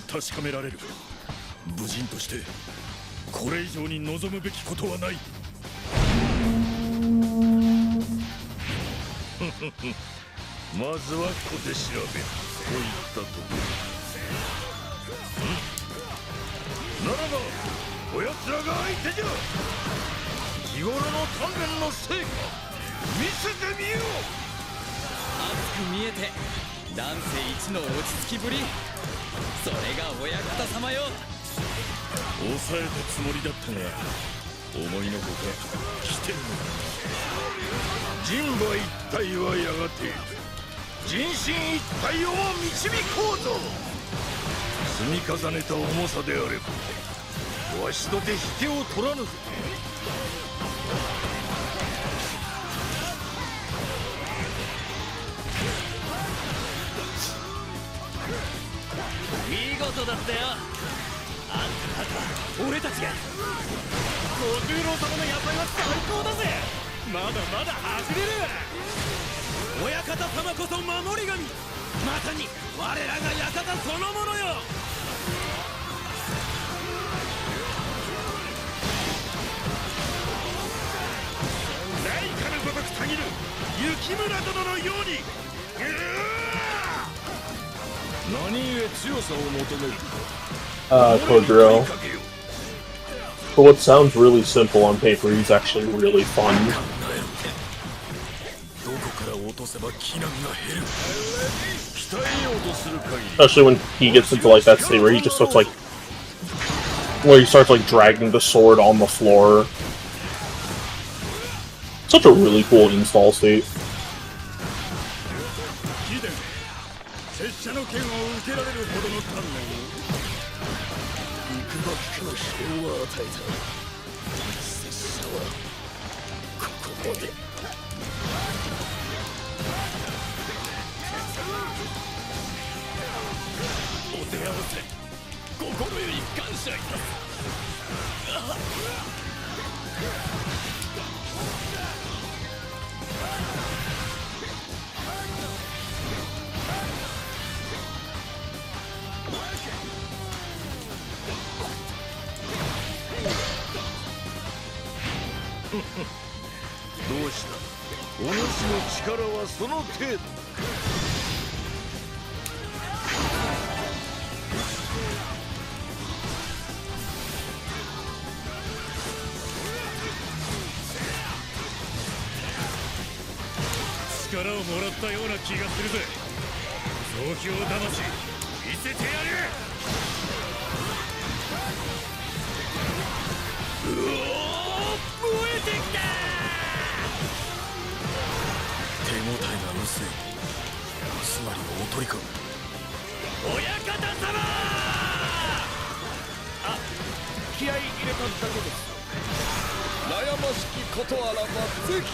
[SPEAKER 5] 確かめられる。武人としてこれ以上に望むべきことはない。まずは小手調べといったところ。ならばこやつらが相手じゃ。日頃の鍛錬の成果見せてみよう。
[SPEAKER 4] 熱く見えて男性一の落ち着きぶり。それが親方様よ。
[SPEAKER 5] 抑えたつもりだったが思いのほか来てるのだ。人馬一体はやがて人心一体をも導こうぞ。積み重ねた重さであればわしとて引けを取らぬぞ。
[SPEAKER 4] 見事だったよ。あんた方俺たちが小十郎様の野菜は最高だぜ。まだまだ走れる。親方様こそ守り神。まさに我らが館そのものよ。
[SPEAKER 5] 雷下のごとくたぎる雪村殿のように。何故強さを求める。
[SPEAKER 3] Kodro. For what sounds really simple on paper, he's actually really fun. Especially when he gets into like that state where he just starts like, where he starts like dragging the sword on the floor. Such a really cool install state.
[SPEAKER 5] 拙者の剣を受けられるほどの鍛錬を幾ばくかの疲労は与えた。拙者はここまで。お手合わせ心より感謝いたす。どうした。お主の力はその程度。力をもらったような気がするぜ。東京魂見せてやる。うおー燃え手応えが薄い。つまり大鳥か。
[SPEAKER 4] 親方様。あ、気合い入れただけです。悩ましきことあらばぜひ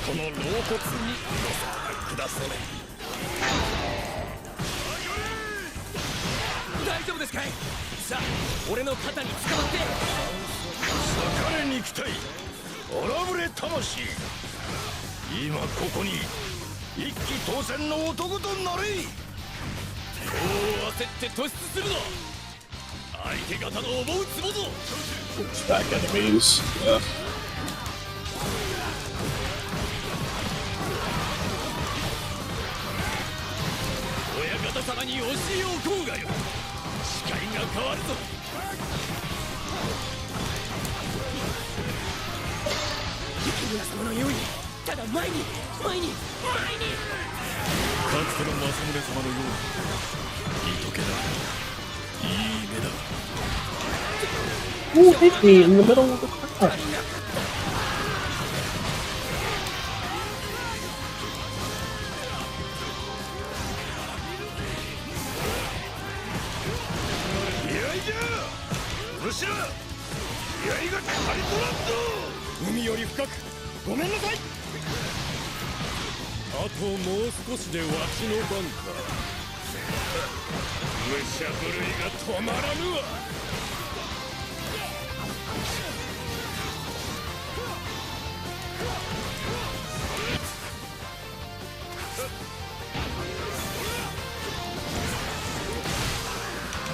[SPEAKER 4] この老骨に乗せてくだされ。大丈夫ですかい。さあ俺の肩に捕まって
[SPEAKER 5] 裂かれ肉体荒ぶれ魂、今ここに一騎当選の男となれ。
[SPEAKER 4] こう焦って突出するな。相手方の思うつぼぞ。
[SPEAKER 3] Back enemies. Yeah.
[SPEAKER 4] 親方様に教えをこうがよ。視界が変わるぞ。雪村様のようにただ前に前に前に。
[SPEAKER 5] かつての政宗様のようにいい時計だ。いい目だ。
[SPEAKER 3] Who hit me in the middle of the crowd?
[SPEAKER 5] 後ろ、気合が足りとらんぞ。
[SPEAKER 4] 海より深くごめんなさい。あともう少しでわしの番か。武者震いが止まらぬわ。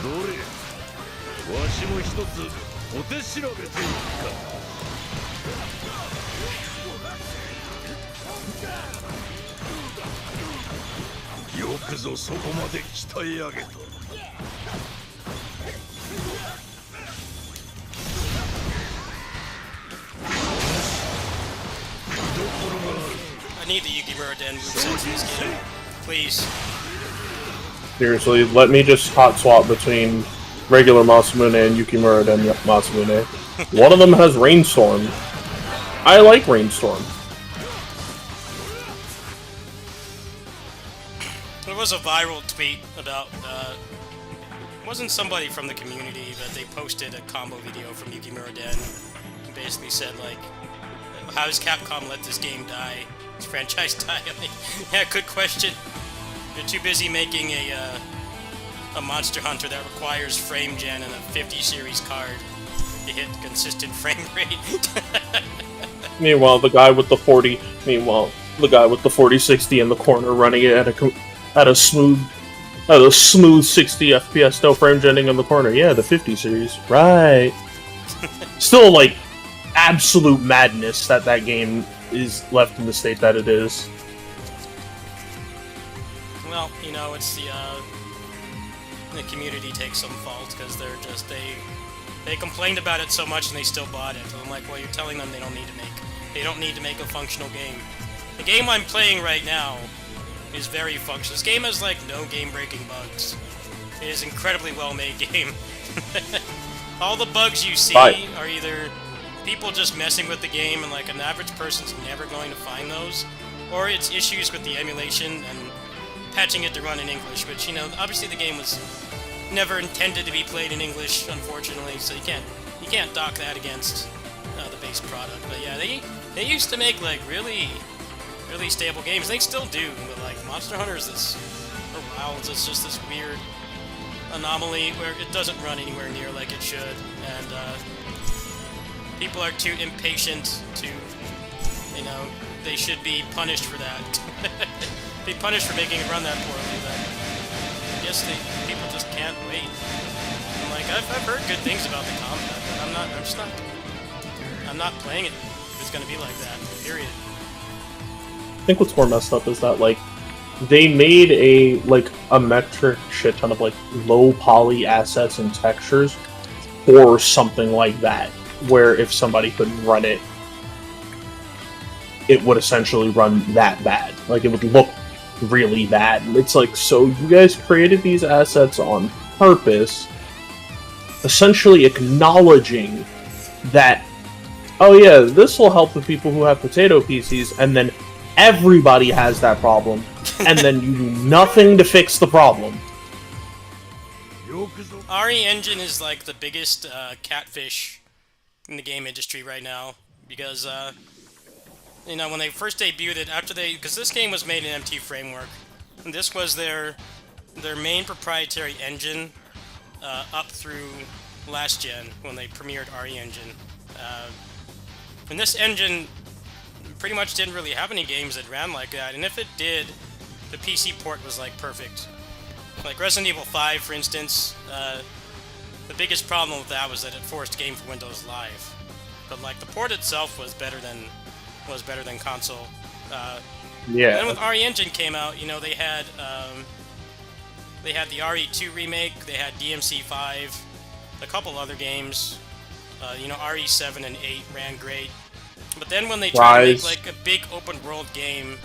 [SPEAKER 5] どれ、わしも一つお手調べというか。よくぞそこまで鍛え上げた。
[SPEAKER 1] I need the Yukimura Den moveset in this game. Please.
[SPEAKER 3] Seriously, let me just hot swap between regular Masamune and Yukimura Den Masamune. One of them has Rainstorm. I like Rainstorm.
[SPEAKER 1] There was a viral tweet about, it wasn't somebody from the community, but they posted a combo video from Yukimura Den. And basically said, like, how does Capcom let this game die? This franchise die? I mean, yeah, good question. They're too busy making a Monster Hunter that requires frame gen and a 50 series card to hit consistent frame rate.
[SPEAKER 3] Meanwhile, the guy with the 4060 in the corner running it at a smooth 60 FPS, no frame genning in the corner. Yeah, the 50 series, right? Still, like, absolute madness that that game is left in the state that it is.
[SPEAKER 1] Well, you know, it's the community takes some fault because they're just they complained about it so much and they still bought it. So I'm like, well, you're telling them they don't need to make a functional game. The game I'm playing right now is very functional. This game has like no game-breaking bugs. It is an incredibly well-made game. All the bugs you see are either people just messing with the game and like an average person's never going to find those, or it's issues with the emulation and patching it to run in English, which, you know, obviously the game was never intended to be played in English, unfortunately, so you can't dock that against the base product. But yeah, they used to make like really stable games. They still do, but like Monster Hunter is this, or WoW is just this weird anomaly where it doesn't run anywhere near like it should, and people are too impatient to, you know, they should be punished for that. Be punished for making it run that poorly, but I guess people just can't wait. I'm like, I've heard good things about the combat, but I'm not playing it if it's gonna be like that, period.
[SPEAKER 3] I think what's more messed up is that, like, they made a metric shit ton of, like, low poly assets and textures for something like that, where if somebody could run it, it would essentially run that bad. Like, it would look really bad. It's like, so you guys created these assets on purpose, essentially acknowledging that oh yeah, this will help the people who have potato PCs, and then everybody has that problem, and then you do nothing to fix the problem.
[SPEAKER 2] RE Engine is like the biggest catfish in the game industry right now, because you know, when they first debuted it, because this game was made in MT Framework, and this was their main proprietary engine up through last gen when they premiered RE Engine. And this engine pretty much didn't really have any games that ran like that, and if it did, the PC port was like perfect. Like Resident Evil 5, for instance, the biggest problem with that was that it forced Game for Windows Live. But like the port itself was better than console.
[SPEAKER 3] Yeah.
[SPEAKER 2] And then when RE Engine came out, you know, they had the RE2 remake, they had DMC5, a couple other games. You know, RE7 and 8 ran great. But then when they tried to make like a big open world game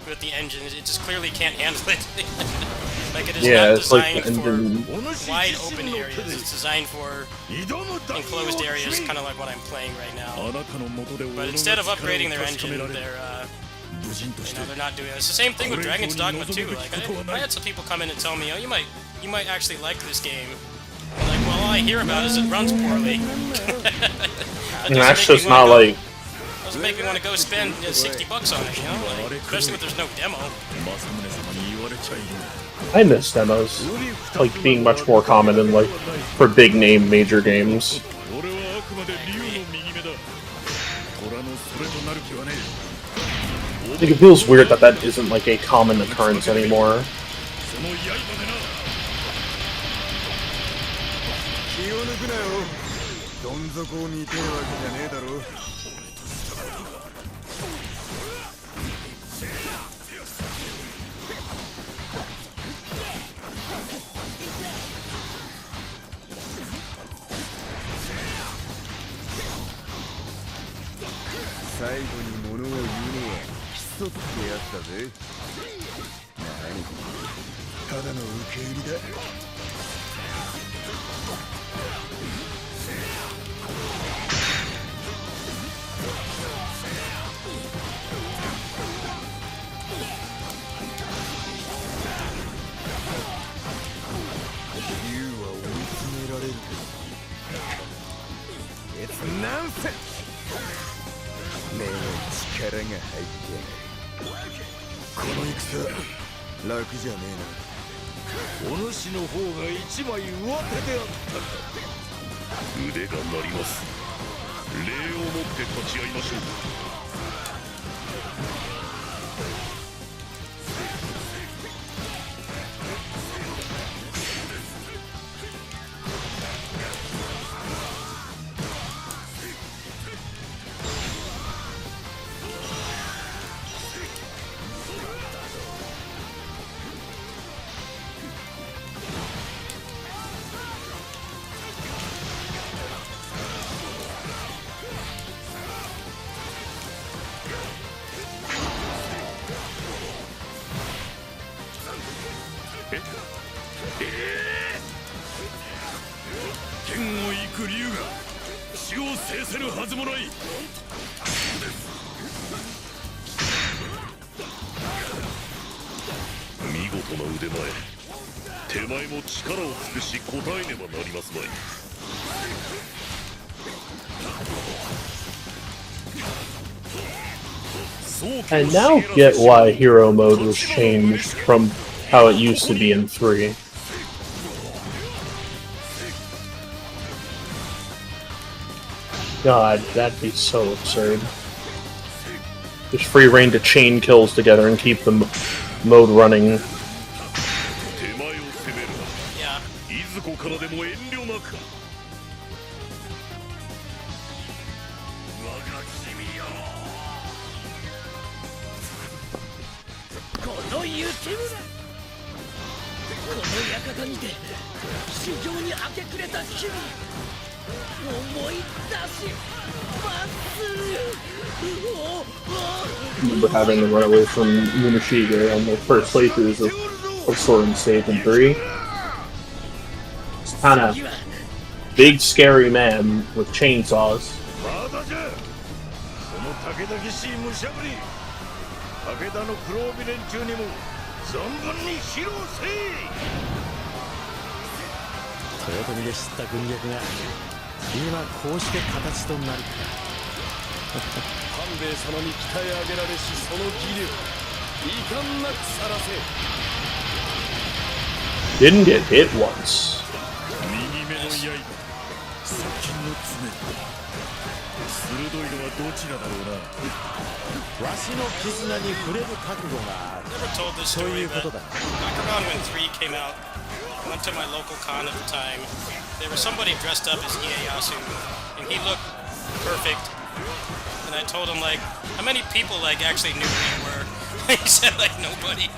[SPEAKER 2] with the engine, it just clearly can't handle it. Like it is not designed for wide open areas. It's designed for enclosed areas, kind of like what I'm playing right now. But instead of upgrading their engine, you know, they're not doing it. It's the same thing with Dragon's Dogma 2. Like I had some people come in and tell me, oh, you might actually like this game. I'm like, well, all I hear about is it runs poorly.
[SPEAKER 3] And that's just not like...
[SPEAKER 2] Doesn't make me want to go spend $60 on it, you know? Like, especially when there's no demo.
[SPEAKER 3] I miss demos. Like, being much more common in, like, for big name major games. Like, it feels weird that that isn't, like, a common occurrence anymore.
[SPEAKER 5] 気を抜くなよ。どん底を見てるわけじゃねえだろ。最後に物を言うのは競ってやったぜ。何？ただの受け売りだ。 It's nonsense. 目の力が入ってやがる。この戦楽じゃねえな。お主の方が一枚上手であったか。腕が鳴ります。礼をもって立ち会いましょう。 天を行く竜が地を制せるはずもない。見事な腕前。手前も力を尽くし応えねばなりますまい。
[SPEAKER 3] I now get why hero mode was changed from how it used to be in 3. God, that'd be so absurd. Just free reign to chain kills together and keep the mode running.
[SPEAKER 2] Yeah.
[SPEAKER 4] この雪村、この館にて修行に明け暮れた日々思い出しまする。
[SPEAKER 3] I remember having to run away from Munashige on the first playthroughs of Sword and Save in 3. It's kind of big, scary man with chainsaws.
[SPEAKER 5] まだじゃ。この武々しい武者ぶり、武田の黒帯連中にも存分に披露せい。
[SPEAKER 6] 豊臣で知った軍略が今こうして形となる。
[SPEAKER 5] 半兵衛様に鍛え上げられしその技量、遺憾なくさらせ。
[SPEAKER 3] Didn't get hit once.
[SPEAKER 5] 右目の刃、先の爪。鋭いのはどちらだろうな。
[SPEAKER 6] わしの絆に触れる覚悟がある。
[SPEAKER 1] Never told this
[SPEAKER 6] そうい
[SPEAKER 1] story,
[SPEAKER 6] うこ
[SPEAKER 1] but
[SPEAKER 6] とだ。
[SPEAKER 1] back around when 3 came out, I went to my local con at the time. There was somebody dressed up as Ieyasu, and he looked perfect. And I told him, like, how many people, like, actually knew who you were? He said, like, nobody.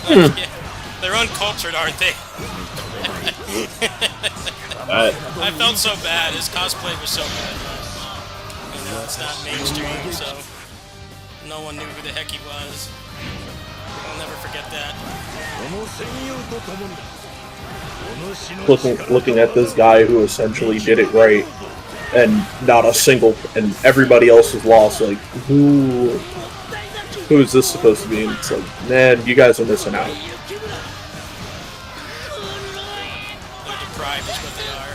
[SPEAKER 1] Like, yeah, they're uncultured, aren't they? I felt so bad. His cosplay was so bad. You know, it's not mainstream, so no one knew who the heck he was. I'll never forget that.
[SPEAKER 5] この戦友と共に、お主の力
[SPEAKER 3] Looking at this guy who essentially did it right, and not a single, and everybody else was lost. Like, who is this supposed to be? And it's like, man, you guys are missing out.
[SPEAKER 1] They're deprived is what they are.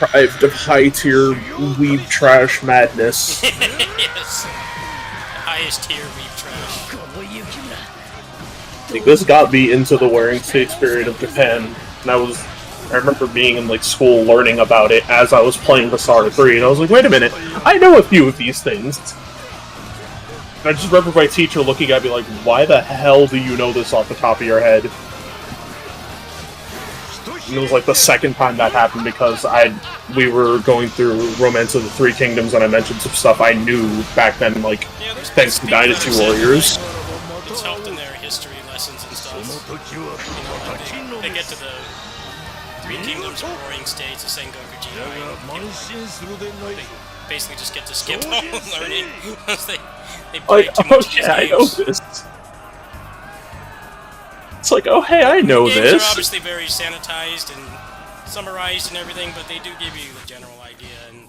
[SPEAKER 3] Deprived of high tier weeb trash madness.
[SPEAKER 1] Yes. Highest tier weeb trash.
[SPEAKER 3] Like, this got me into the Wearing States period of Japan, and I remember being in like school learning about it as I was playing Basara 3, and I was like, wait a minute, I know a few of these things. And I just remember my teacher looking at me like, why the hell do you know this off the top of your head? And it was like the second time that happened because we were going through Romance of the Three Kingdoms, and I mentioned some stuff I knew back then, like,
[SPEAKER 1] Yeah, there's
[SPEAKER 3] thanks to
[SPEAKER 1] speed
[SPEAKER 3] Dynasty
[SPEAKER 1] runners that,
[SPEAKER 3] Warriors.
[SPEAKER 1] like, it's helped in their history lessons and stuff.
[SPEAKER 5] その時は
[SPEAKER 1] You know, like,
[SPEAKER 5] 立ちの
[SPEAKER 1] they
[SPEAKER 5] め
[SPEAKER 1] get to the Three Kingdoms of Warring States, the Sengoku
[SPEAKER 5] だ
[SPEAKER 1] Jirai.
[SPEAKER 5] が慢心するでない。
[SPEAKER 1] They basically just get to skip all learning. they
[SPEAKER 3] Like,
[SPEAKER 1] play too
[SPEAKER 3] oh
[SPEAKER 1] much of these
[SPEAKER 3] yeah, I know
[SPEAKER 1] games.
[SPEAKER 3] this. It's like, oh hey, I know
[SPEAKER 1] Games are
[SPEAKER 3] this.
[SPEAKER 1] obviously very sanitized and summarized and everything, but they do give you the general idea, and you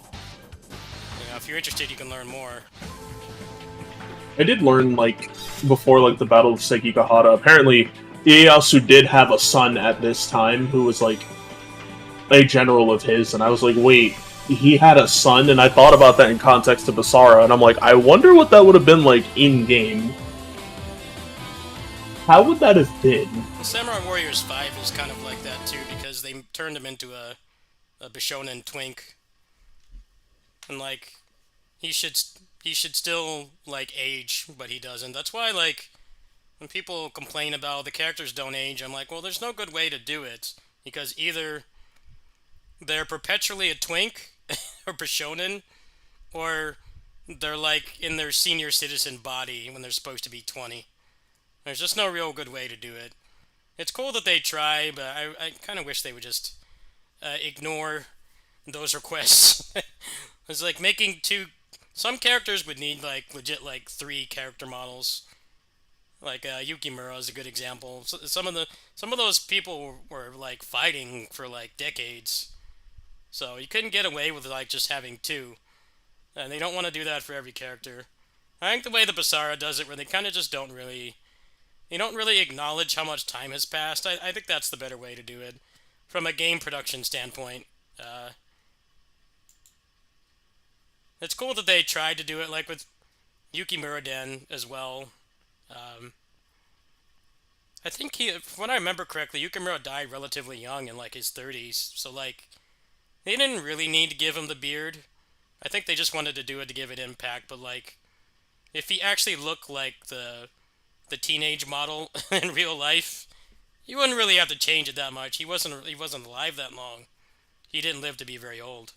[SPEAKER 1] know, if you're interested, you can learn more.
[SPEAKER 3] I did learn, like, before, like, the Battle of Sekigahara, apparently Ieyasu did have a son at this time who was, like, a general of his, and I was like, wait, he had a son? And I thought about that in context to Basara, and I'm like, I wonder what that would have been like in-game. How would that have been?
[SPEAKER 1] Samurai Warriors 5 is kind of like that too, because they turned him into a Bishonen twink. And like, he should still, like, age, but he doesn't. That's why, like, when people complain about the characters don't age, I'm like, well, there's no good way to do it. Because either they're perpetually a twink, or Bishonen, or they're, like, in their senior citizen body when they're supposed to be 20. There's just no real good way to do it. It's cool that they try, but I kind of wish they would just ignore those requests. It's like making two... Some characters would need, like, legit, like, 3 character models. Like, Yukimura is a good example. So, some of those people were, like, fighting for, like, decades. So you couldn't get away with, like, just having 2. And they don't want to do that for every character. I think the way the Basara does it, where they kind of just don't really... They don't really acknowledge how much time has passed. I think that's the better way to do it. From a game production standpoint. It's cool that they tried to do it, like, with Yukimura Den as well. I think if what I remember correctly, Yukimura died relatively young, in, like, his 30s. So, like, they didn't really need to give him the beard. I think they just wanted to do it to give it impact, but, like, if he actually looked like the teenage model in real life, you wouldn't really have to change it that much. He wasn't alive that long. He didn't live to be very old.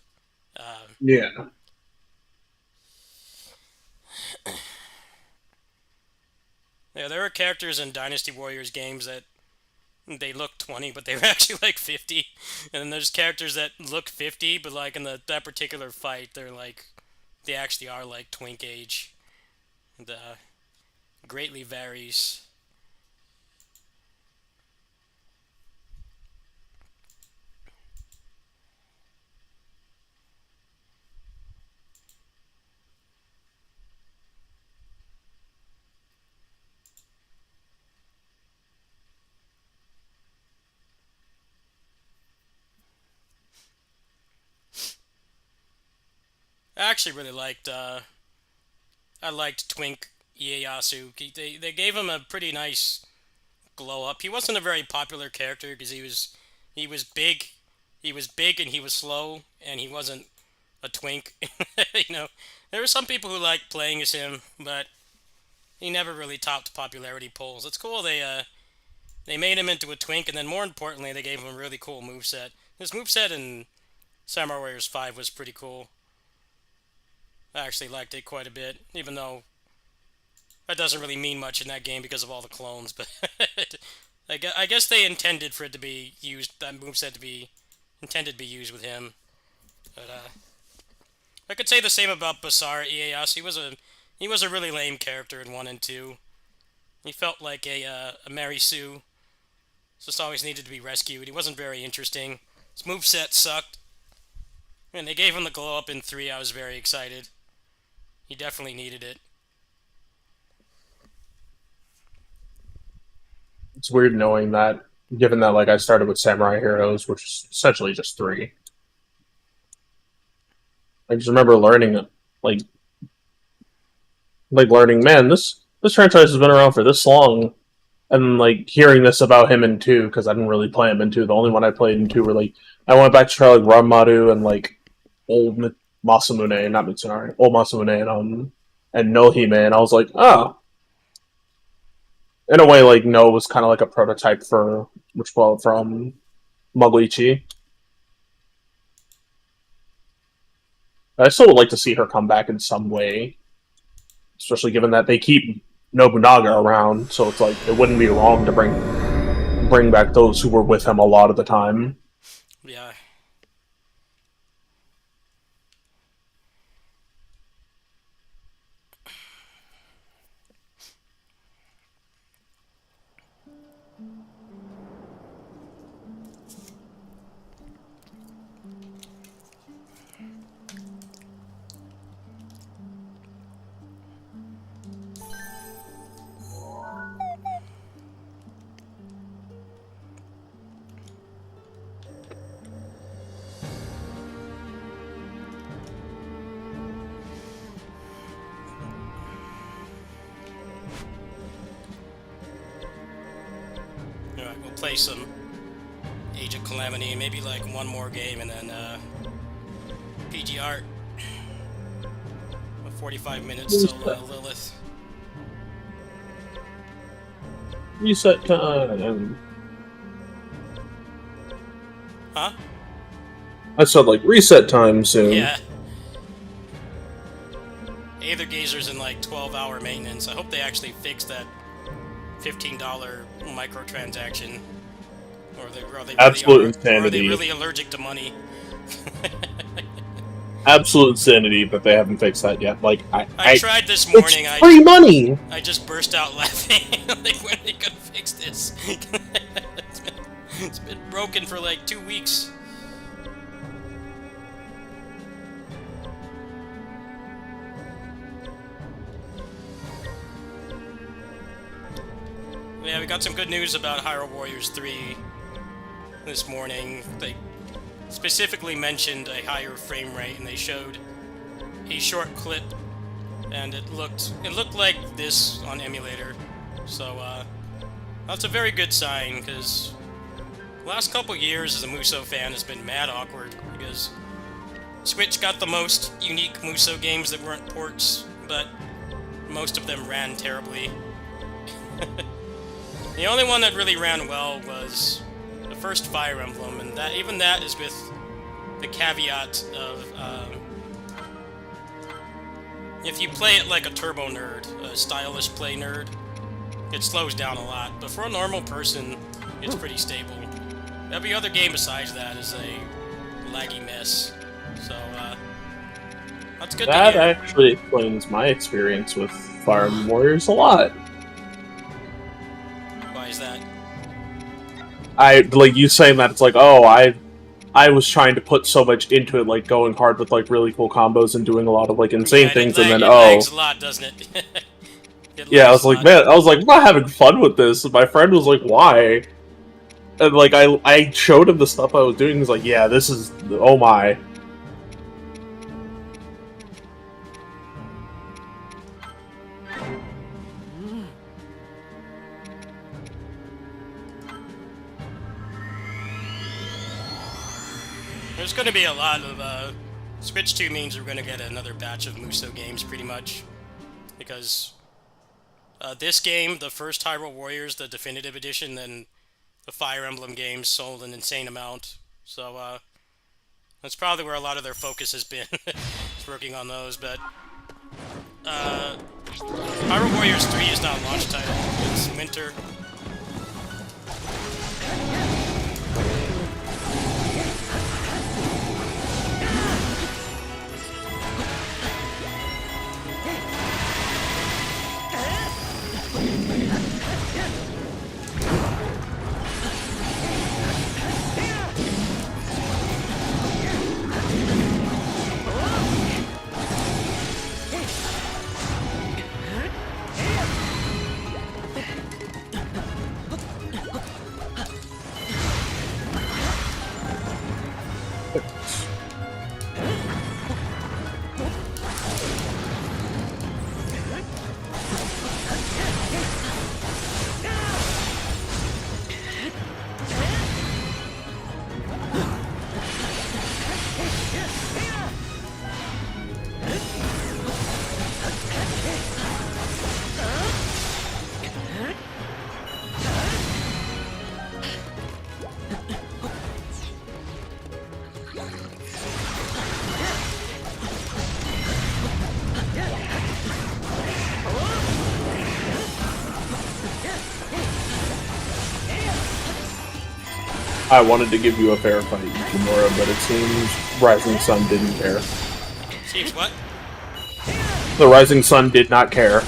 [SPEAKER 3] Yeah.
[SPEAKER 1] Yeah, there are characters in Dynasty Warriors games that they look 20, but they were actually like 50. And then there's characters that look 50, but like in that particular fight, they actually are like twink age. And greatly varies. I actually really liked, I liked Twink Ieyasu. They gave him a pretty nice glow up. He wasn't a very popular character because he was big, and he was slow, and he wasn't a twink. You know, there were some people who liked playing as him, but he never really topped popularity polls. It's cool they made him into a twink, and then more importantly, they gave him a really cool moveset. His moveset in Samurai Warriors 5 was pretty cool. I actually liked it quite a bit, even though that doesn't really mean much in that game because of all the clones, but I guess they intended for it to be used, that moveset to be intended to be used with him. But I could say the same about Basara Ieyasu. He was a really lame character in 1 and 2. He felt like a Mary Sue. Just always needed to be rescued. He wasn't very interesting. His moveset sucked. And they gave him the glow up in 3. I was very excited. He definitely needed it.
[SPEAKER 3] It's weird knowing that, given that like I started with Samurai Heroes, which is essentially just 3. I just remember learning, like learning, man, this franchise has been around for this long, and like hearing this about him in 2 because I didn't really play him in 2. The only one I played in 2 were like I went back to try like Ranmaru and like old Masamune, not Mitsunari, old Masamune and Nohime, and I was like, oh. In a way, like No was kind of like a prototype for from Magoichi. I still would like to see her come back in some way, especially given that they keep Nobunaga around. So it's like it wouldn't be wrong to bring back those who were with him a lot of the time.
[SPEAKER 1] Yeah. Alright, we'll play some Age of Calamity, maybe like one more game, and then PG Art. 45 minutes till Lilith.
[SPEAKER 3] Reset time.
[SPEAKER 1] Huh?
[SPEAKER 3] I said like reset time soon.
[SPEAKER 1] Yeah. Aether Gazer's in like 12-hour maintenance. I hope they actually fix that $15 microtransaction. Or are they really allergic to money?
[SPEAKER 3] Absolute insanity that they haven't fixed that yet. Like
[SPEAKER 1] I tried this morning.
[SPEAKER 3] It's free money.
[SPEAKER 1] I just burst out laughing. Like, when are they gonna fix this? It's been broken for like 2 weeks. Yeah, we got some good news about Hyrule Warriors 3 this morning. They specifically mentioned a higher frame rate, and they showed a short clip, and it looked like this on emulator. So that's a very good sign, because the last couple years as a Musou fan has been mad awkward, because Switch got the most unique Musou games that weren't ports, but most of them ran terribly. The only one that really ran well was the first Fire Emblem, and even that is with the caveat of if you play it like a turbo nerd, a stylish play nerd, it slows down a lot. But for a normal person, it's pretty stable. Every other game besides that is a laggy mess. So that's good.
[SPEAKER 3] That actually explains my experience with Fire Emblem Warriors a lot.
[SPEAKER 1] Why is that?
[SPEAKER 3] I like you saying that it's like, oh, I was trying to put so much into it, like going hard with like really cool combos and doing a lot of like insane things, and then
[SPEAKER 1] it lags a lot, doesn't it?
[SPEAKER 3] Yeah, I was like, man, I'm not having fun with this. And my friend was like, why? And like I showed him the stuff I was doing. He's like, yeah, this is, oh my.
[SPEAKER 1] there's going to be a lot of, Switch 2 means we're going to get another batch of Musou games, pretty much. Because, this game, the first Hyrule Warriors, the definitive edition, then the Fire Emblem games sold an insane amount. So, that's probably where a lot of their focus has been, is working on those, but... Hyrule Warriors 3 is not a launch title, it's winter.
[SPEAKER 3] I wanted to give you a fair fight, Kimura, but it seems Rising Sun didn't care.
[SPEAKER 1] Seems what?
[SPEAKER 3] The Rising Sun did not care.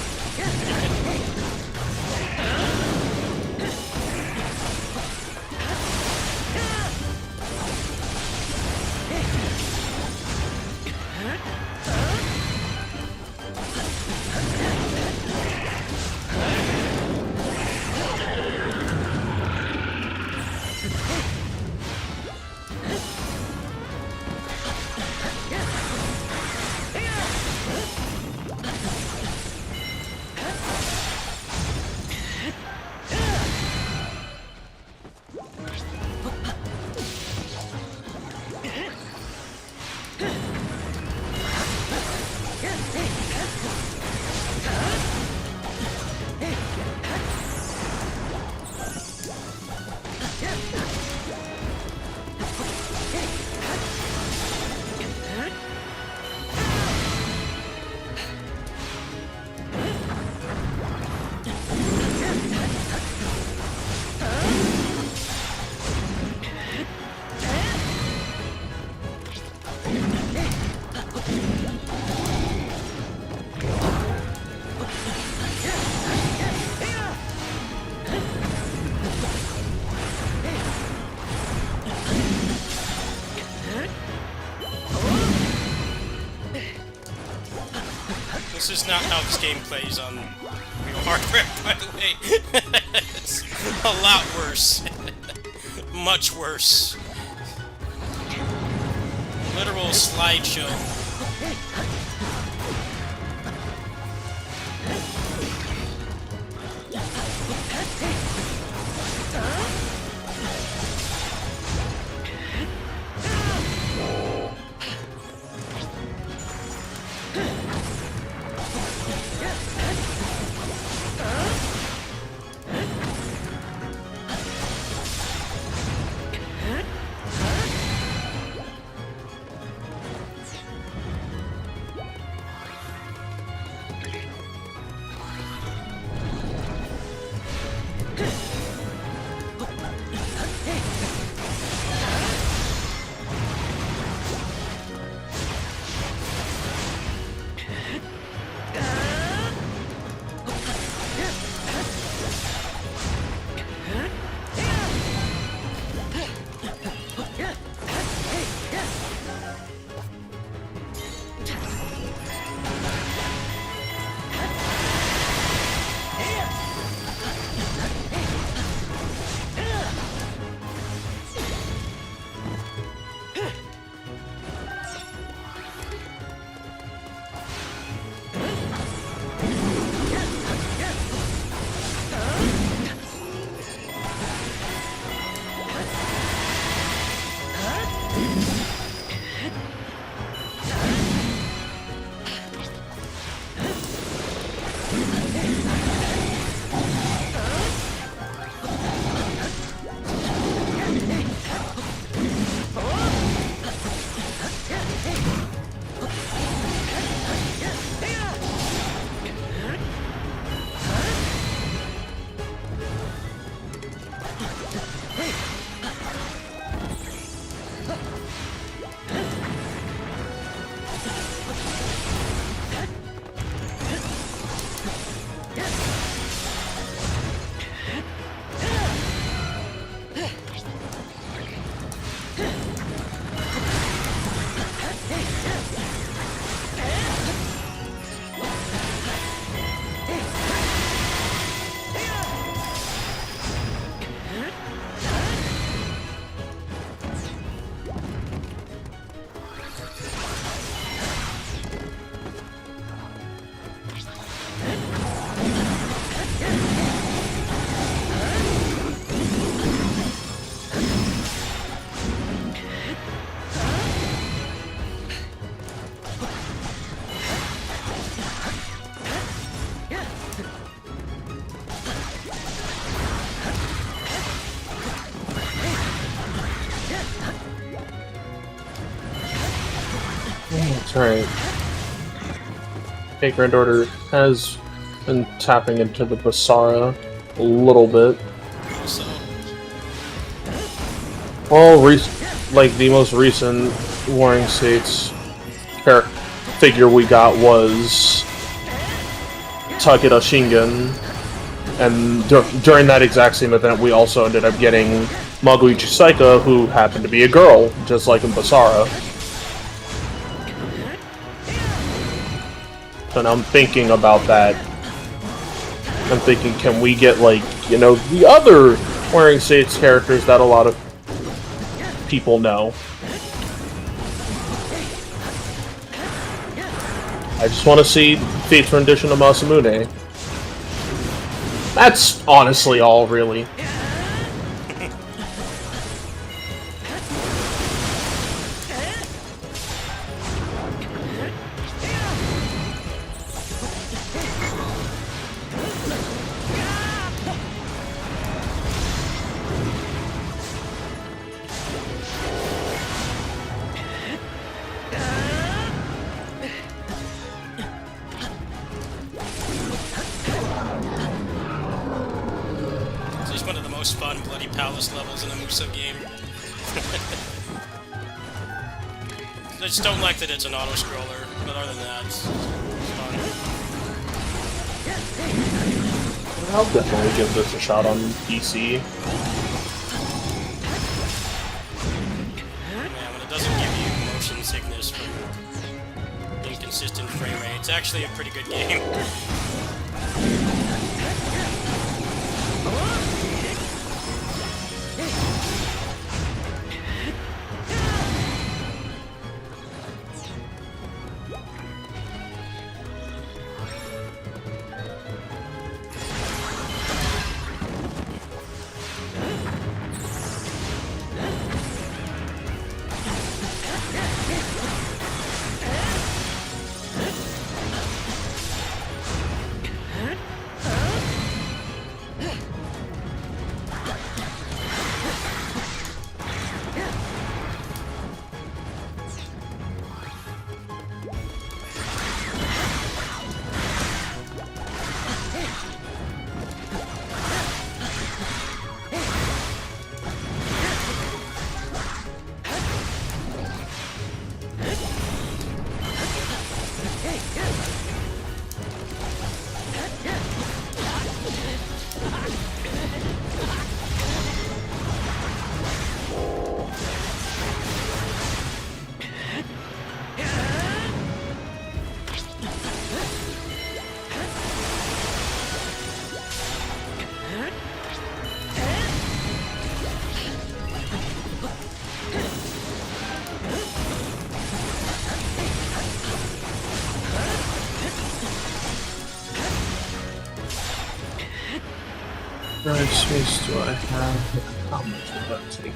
[SPEAKER 1] This is not how this game plays on real hardware, by the way. It's a lot worse. Much worse. Literal slideshow.
[SPEAKER 3] That's right. Hey, granddaughter has been tapping into the Basara a little bit.
[SPEAKER 1] Also,
[SPEAKER 3] Well, like the most recent Warring States figure we got was Takeda Shingen, and during that exact same event, we also ended up getting Maguichi Saika, who happened to be a girl, just like in Basara. And I'm thinking about that. I'm thinking, can we get, like, you know, the other Warring States characters that a lot of people know? I just want to see Fate's rendition of Masamune. That's honestly all, really.
[SPEAKER 1] it's just one of the most fun Bloody Palace levels in a Musou game. I just don't like that it's an auto-scroller, but other than that, it's fun.
[SPEAKER 3] I'll definitely give this a shot on PC.
[SPEAKER 1] Yeah, when it doesn't give you motion sickness from inconsistent frame rate, it's actually a pretty good game.
[SPEAKER 3] How much space do I have? How much will that take?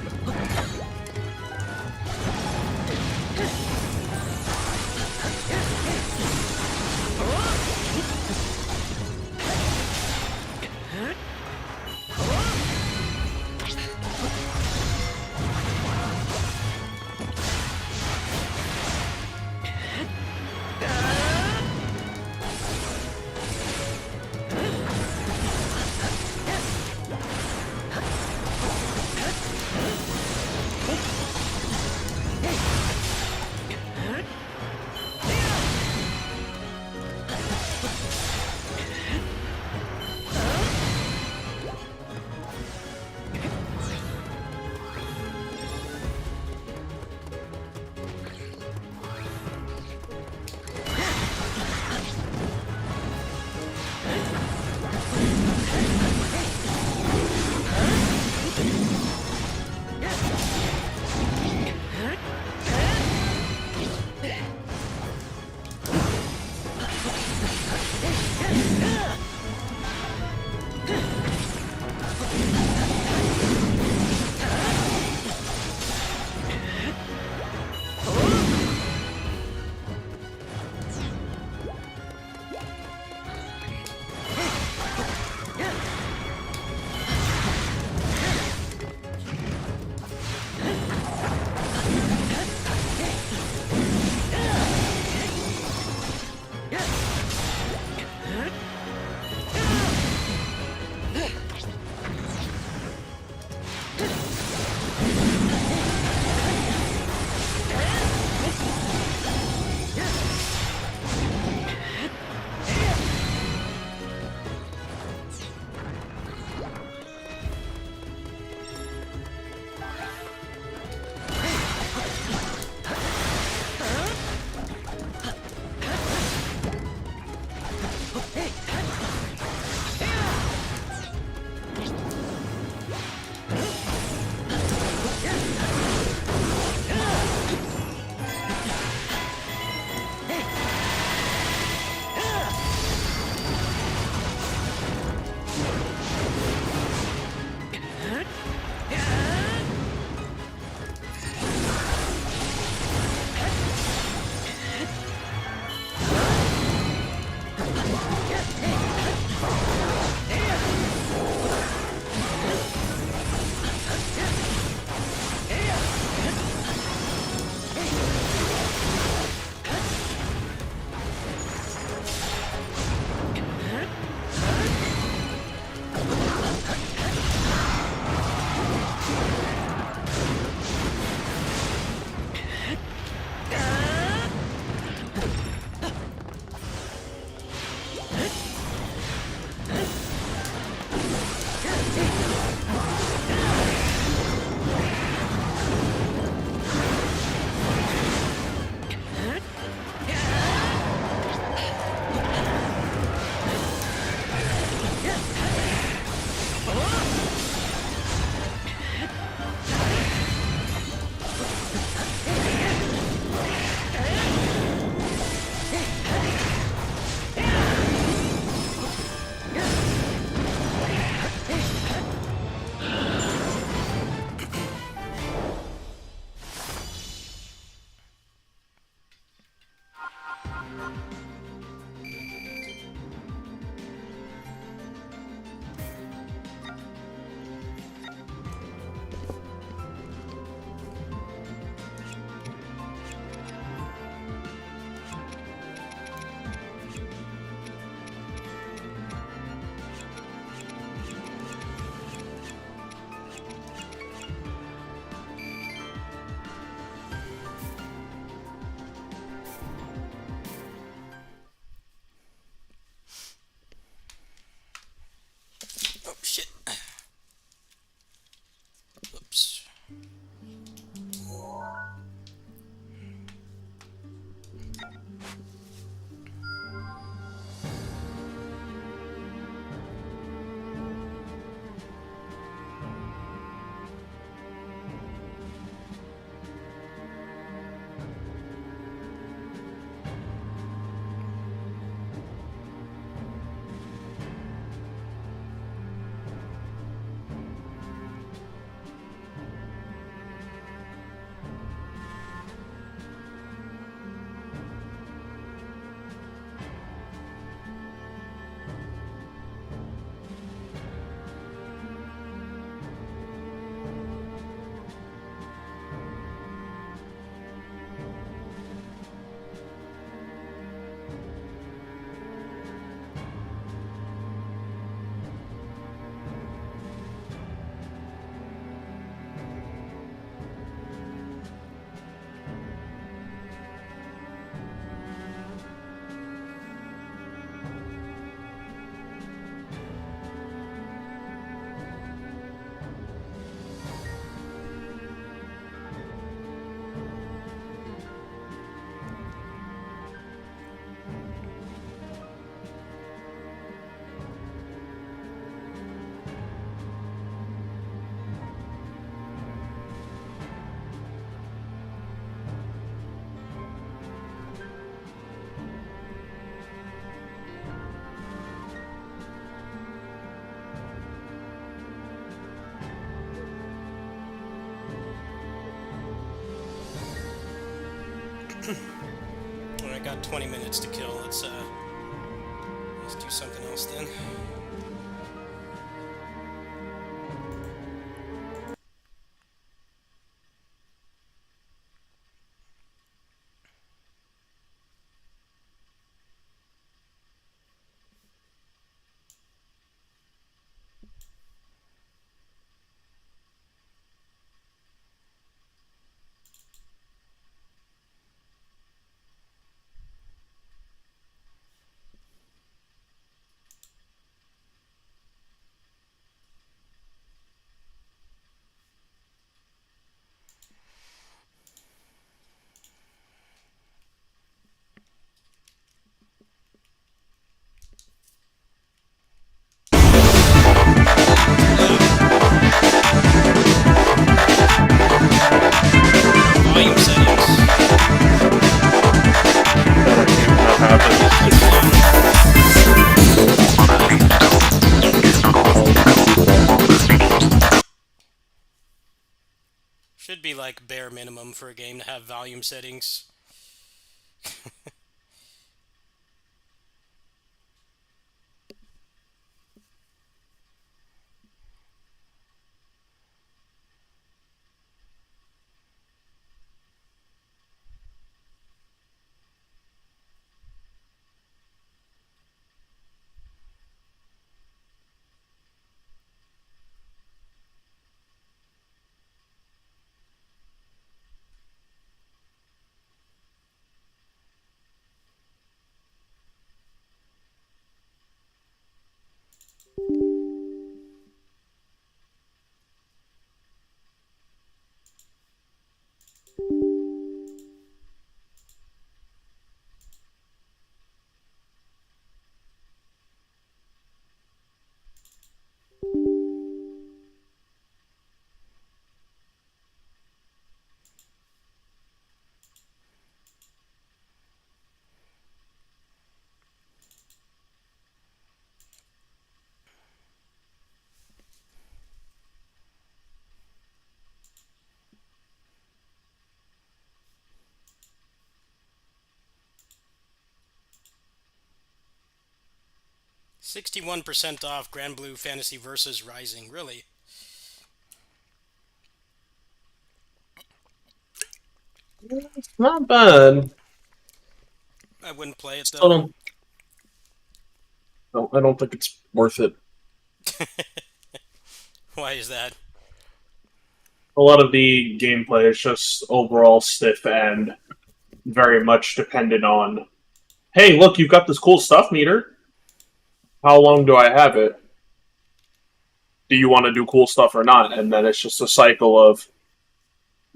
[SPEAKER 1] I got 20 minutes to kill. Let's do something else then. Volume settings.
[SPEAKER 3] That happens.
[SPEAKER 1] Should be like bare minimum for a game to have volume settings. 61% off Grand Blue Fantasy Versus Rising. Really?
[SPEAKER 3] It's not bad.
[SPEAKER 1] I wouldn't play it
[SPEAKER 3] Still
[SPEAKER 1] though.
[SPEAKER 3] don't. No, I don't think it's worth it.
[SPEAKER 1] Why is that?
[SPEAKER 3] A lot of the gameplay is just overall stiff and very much dependent on, hey, look, you've got this cool stuff meter. How long do I have it? Do you want to do cool stuff or not? And then it's just a cycle of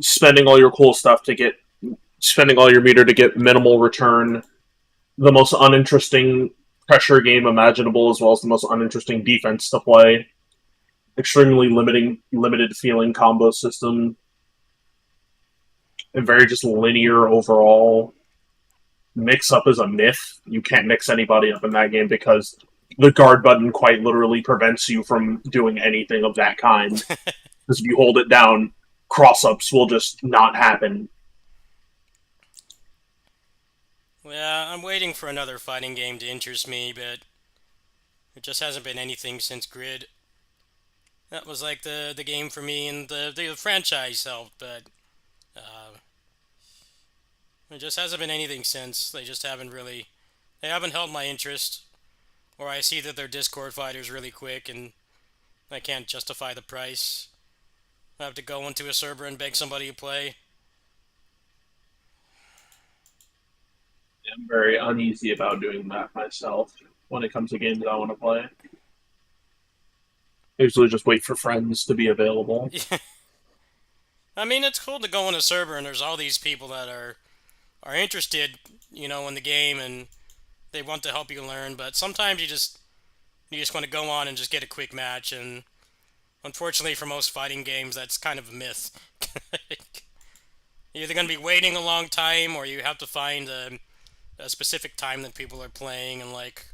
[SPEAKER 3] spending all your cool stuff to get, spending all your meter to get minimal return, the most uninteresting pressure game imaginable, as well as the most uninteresting defense to play. Extremely limited feeling combo system, and very just linear overall. Mix up is a myth. You can't mix anybody up in that game because the guard button quite literally prevents you from doing anything of that kind. Because if you hold it down, cross-ups will just not happen.
[SPEAKER 1] Well, I'm waiting for another fighting game to interest me, but it just hasn't been anything since Grid. That was like the game for me, and the franchise helped, but it just hasn't been anything since. They just haven't really, they haven't held my interest, or I see that their Discord fighter's really quick, and I can't justify the price. I have to go into a server and beg somebody to play.
[SPEAKER 3] I'm very uneasy about doing that myself when it comes to games I want to play. I usually just wait for friends to be available.
[SPEAKER 1] I mean, it's cool to go on a server and there's all these people that are interested, you know, in the game and they want to help you learn. But sometimes you just want to go on and just get a quick match. And unfortunately, for most fighting games, that's kind of a myth. You're either going to be waiting a long time, or you have to find a specific time that people are playing, and like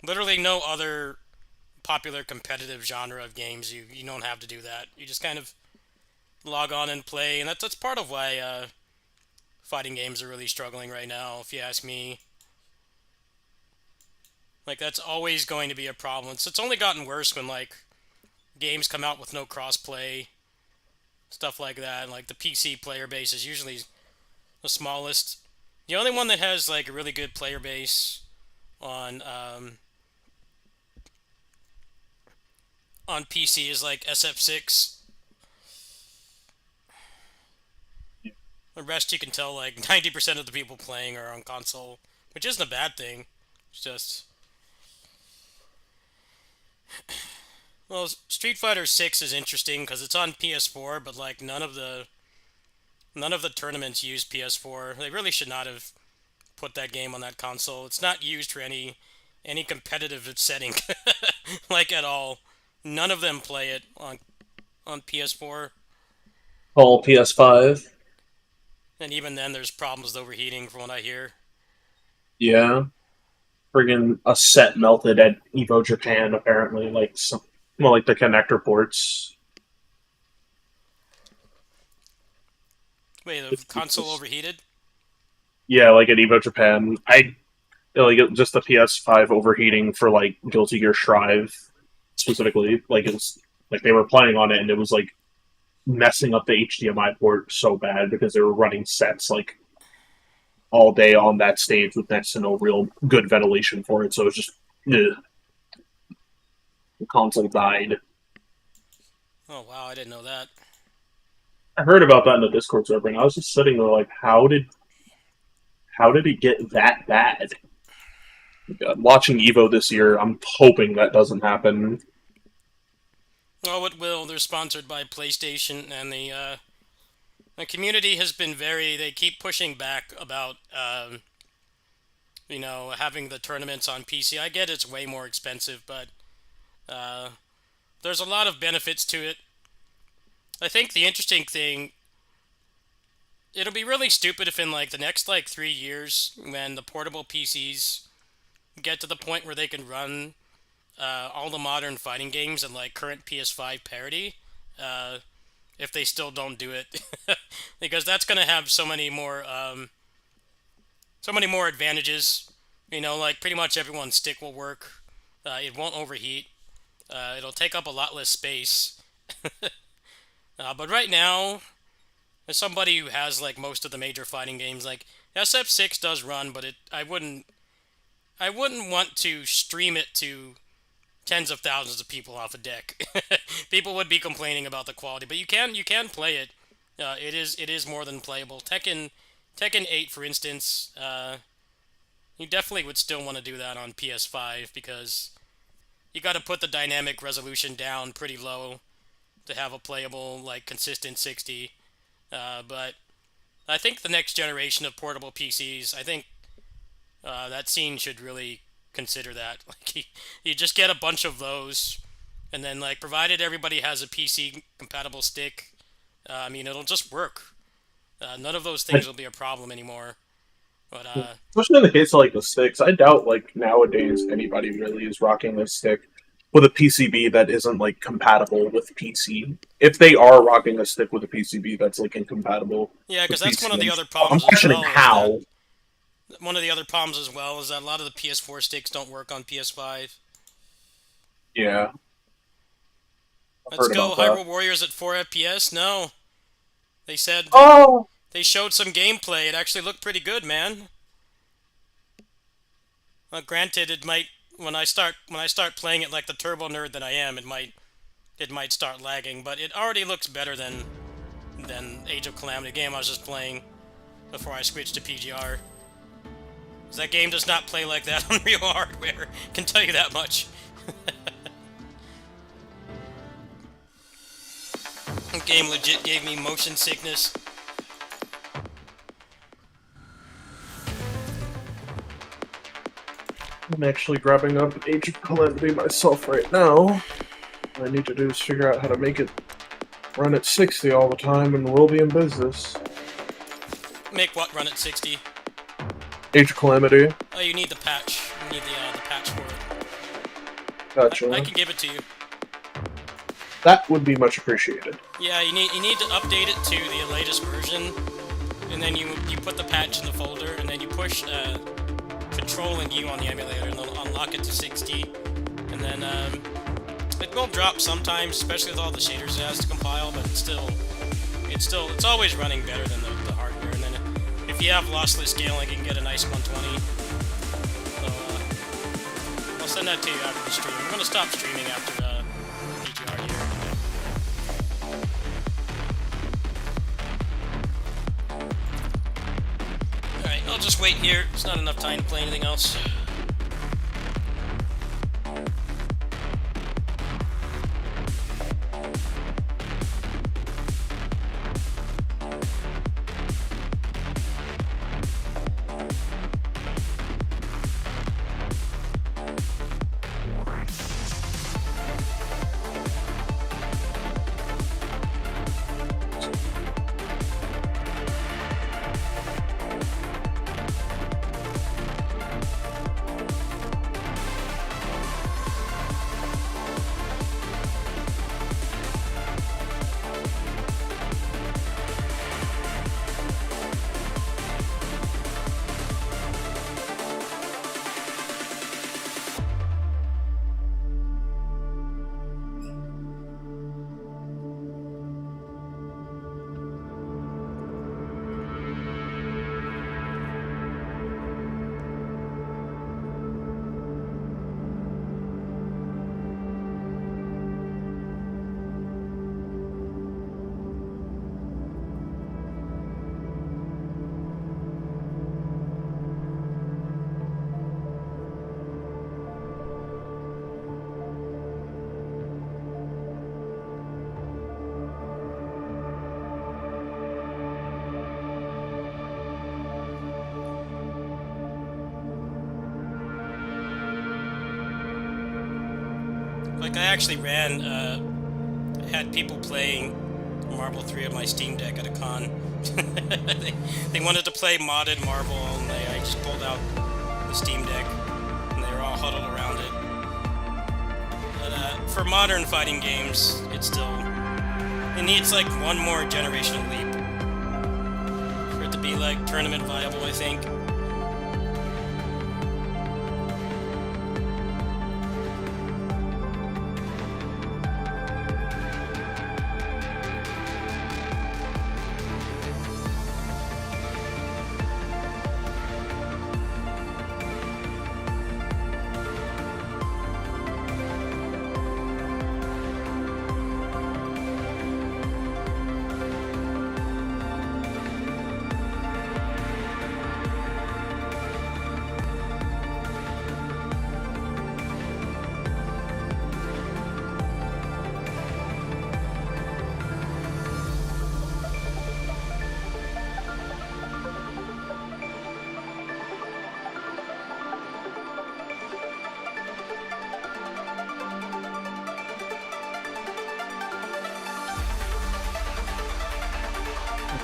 [SPEAKER 1] literally no other popular competitive genre of games you don't have to do that. You just kind of log on and play, and that's part of why fighting games are really struggling right now, if you ask me. Like, that's always going to be a problem. It's only gotten worse when, like, games come out with no crossplay, stuff like that. Like, the PC player base is usually the smallest. The only one that has, like, a really good player base on PC is, like, SF6. The rest you can tell, like, 90% of the people playing are on console, which isn't a bad thing. It's just... Well, Street Fighter 6 is interesting because it's on PS4, but, like, none of the tournaments use PS4. They really should not have put that game on that console. It's not used for any competitive setting, like, at all. None of them play it on PS4.
[SPEAKER 3] All PS5.
[SPEAKER 1] And even then, there's problems with overheating, from what I hear.
[SPEAKER 3] Yeah. Friggin' a set melted at Evo Japan, apparently. Like, like the connector ports.
[SPEAKER 1] Wait, the console overheated?
[SPEAKER 3] Yeah, like at Evo Japan. Just the PS5 overheating for, like, Guilty Gear Strive, specifically. Like, it was, like, they were playing on it, and it was, like, messing up the HDMI port so bad because they were running sets, like, all day on that stage with next to no real good ventilation for it, so it was just, ugh. The console died.
[SPEAKER 1] Oh, wow, I didn't know that.
[SPEAKER 3] I heard about that in the Discord server, and I was just sitting there like, how did it get that bad? God, watching Evo this year, I'm hoping that doesn't happen.
[SPEAKER 1] Oh, it will. They're sponsored by PlayStation, and the community has been they keep pushing back about, having the tournaments on PC. I get it's way more expensive, but there's a lot of benefits to it. I think the interesting thing, it'll be really stupid if in, like, the next, like, 3 years, when the portable PCs get to the point where they can run all the modern fighting games and, like, current PS5 parity, if they still don't do it. Because that's going to have so many more advantages. Like, pretty much everyone's stick will work. It won't overheat. It'll take up a lot less space. But right now, as somebody who has, like, most of the major fighting games, like, SF6 does run, but I wouldn't want to stream it to tens of thousands of people off a deck. People would be complaining about the quality, but you can play it. It is more than playable. Tekken 8, for instance, you definitely would still want to do that on PS5 because you got to put the dynamic resolution down pretty low to have a playable, like, consistent 60. But I think the next generation of portable PCs, I think that scene should really consider that. Like, you just get a bunch of those, and then, like, provided everybody has a PC compatible stick, it'll just work. None of those things will be a problem anymore. But
[SPEAKER 3] especially in the case of, like, the sticks, I doubt, like, nowadays anybody really is rocking a stick with a PCB that isn't, like, compatible with PC. If they are rocking a stick with a PCB that's, like, incompatible.
[SPEAKER 1] Yeah, because that's
[SPEAKER 3] PC,
[SPEAKER 1] one of the other
[SPEAKER 3] I'm
[SPEAKER 1] problems.
[SPEAKER 3] questioning how.
[SPEAKER 1] One of the other problems as well is that a lot of the PS4 sticks don't work on PS5.
[SPEAKER 3] Yeah.
[SPEAKER 1] Let's go Hyrule Warriors at 4 FPS? No. They said they showed some gameplay. It actually looked pretty good, man. Well, granted, it might when I start playing it like the turbo nerd that I am, it might start lagging, but it already looks better than Age of Calamity, the game I was just playing before I switched to PGR. That game does not play like that on real hardware. Can tell you that much. The game legit gave me motion sickness.
[SPEAKER 3] I'm actually grabbing up Age of Calamity myself right now. What I need to do is figure out how to make it run at 60 all the time, and we'll be in business.
[SPEAKER 1] Make what run at 60?
[SPEAKER 3] Age of Calamity.
[SPEAKER 1] Oh, you need the patch. You need the patch for it.
[SPEAKER 3] Gotcha.
[SPEAKER 1] I can give it to you.
[SPEAKER 3] That would be much appreciated.
[SPEAKER 1] Yeah, you need to update it to the latest version, and then you put the patch in the folder, and then you push Control and U on the emulator, and it'll unlock it to 60. And then it will drop sometimes, especially with all the shaders it has to compile, but it's always running better than the hardware. And then if you have lossless scaling, you can get a nice 120. So I'll send that to you after the stream. I'm gonna stop streaming after PGR here. Alright, I'll just wait here. It's not enough time to play anything else. Like, I actually had people playing Marvel 3 on my Steam Deck at a con. they wanted to play modded Marvel, and I just pulled out the Steam Deck, and they were all huddled around it. But for modern fighting games, it needs like one more generational leap for it to be like tournament viable, I think.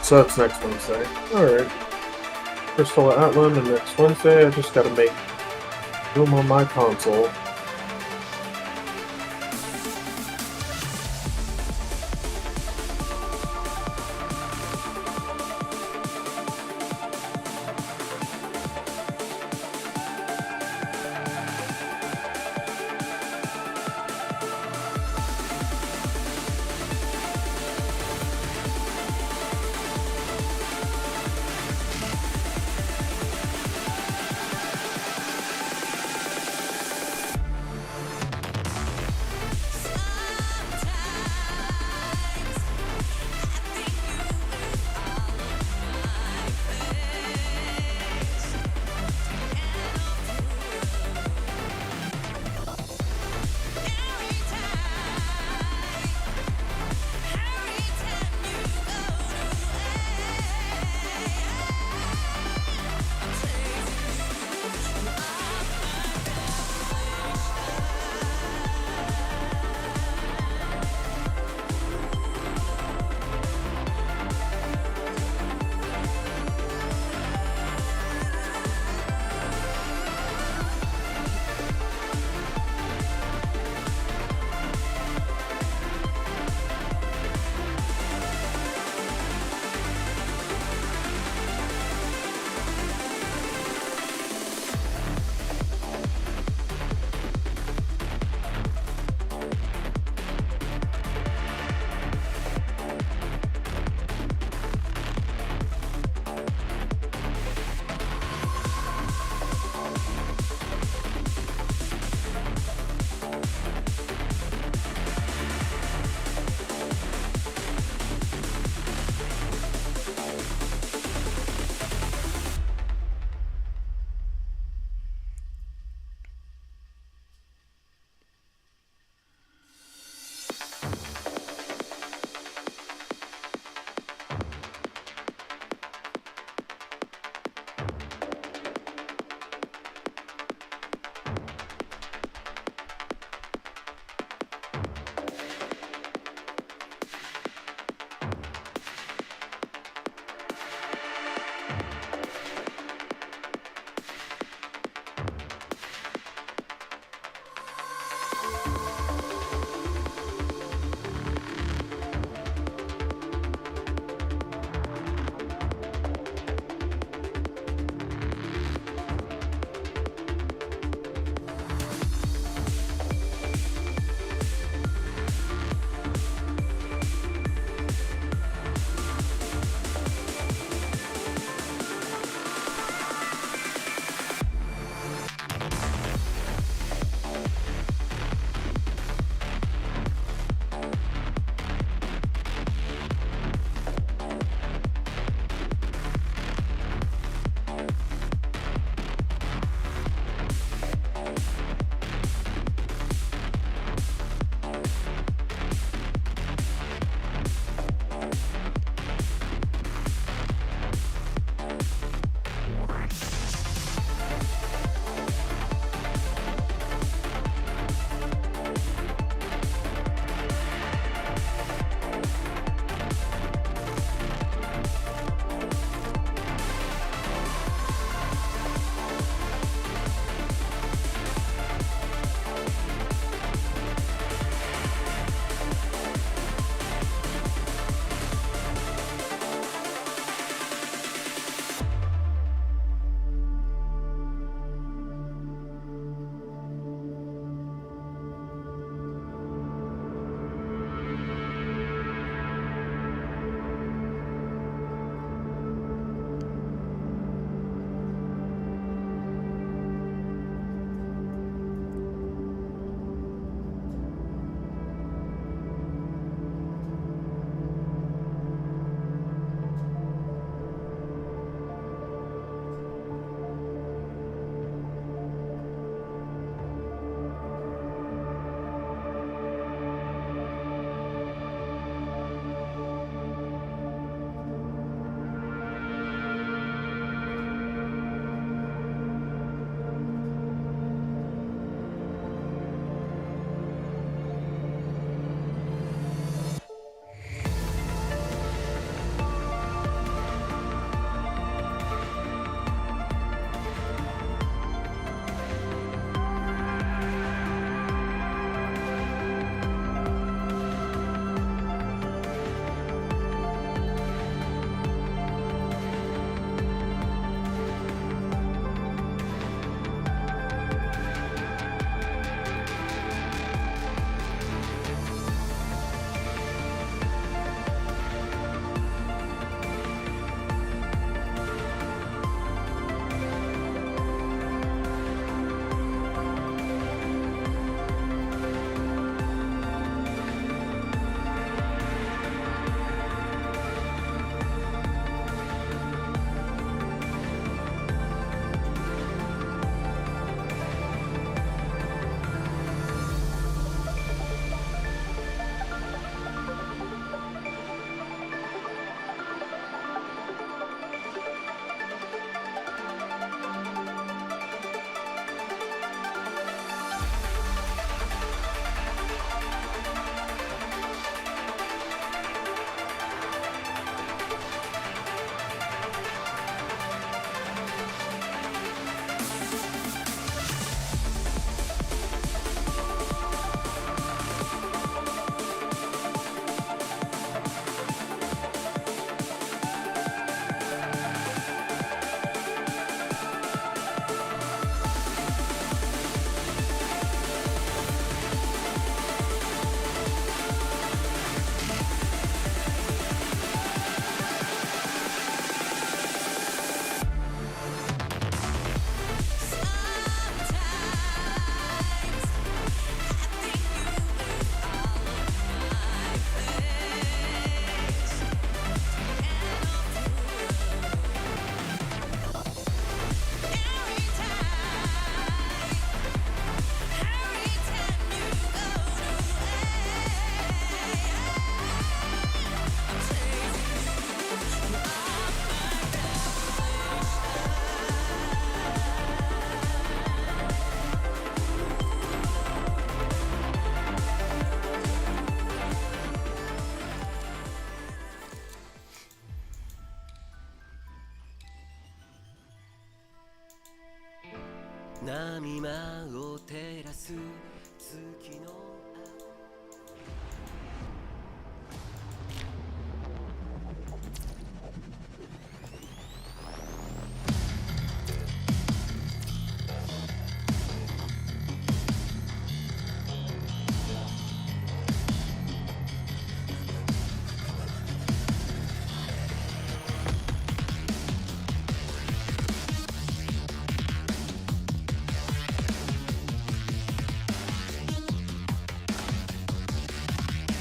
[SPEAKER 3] So that's next Wednesday. Alright. Crystal Atlan, and next Wednesday I just gotta make room on my console.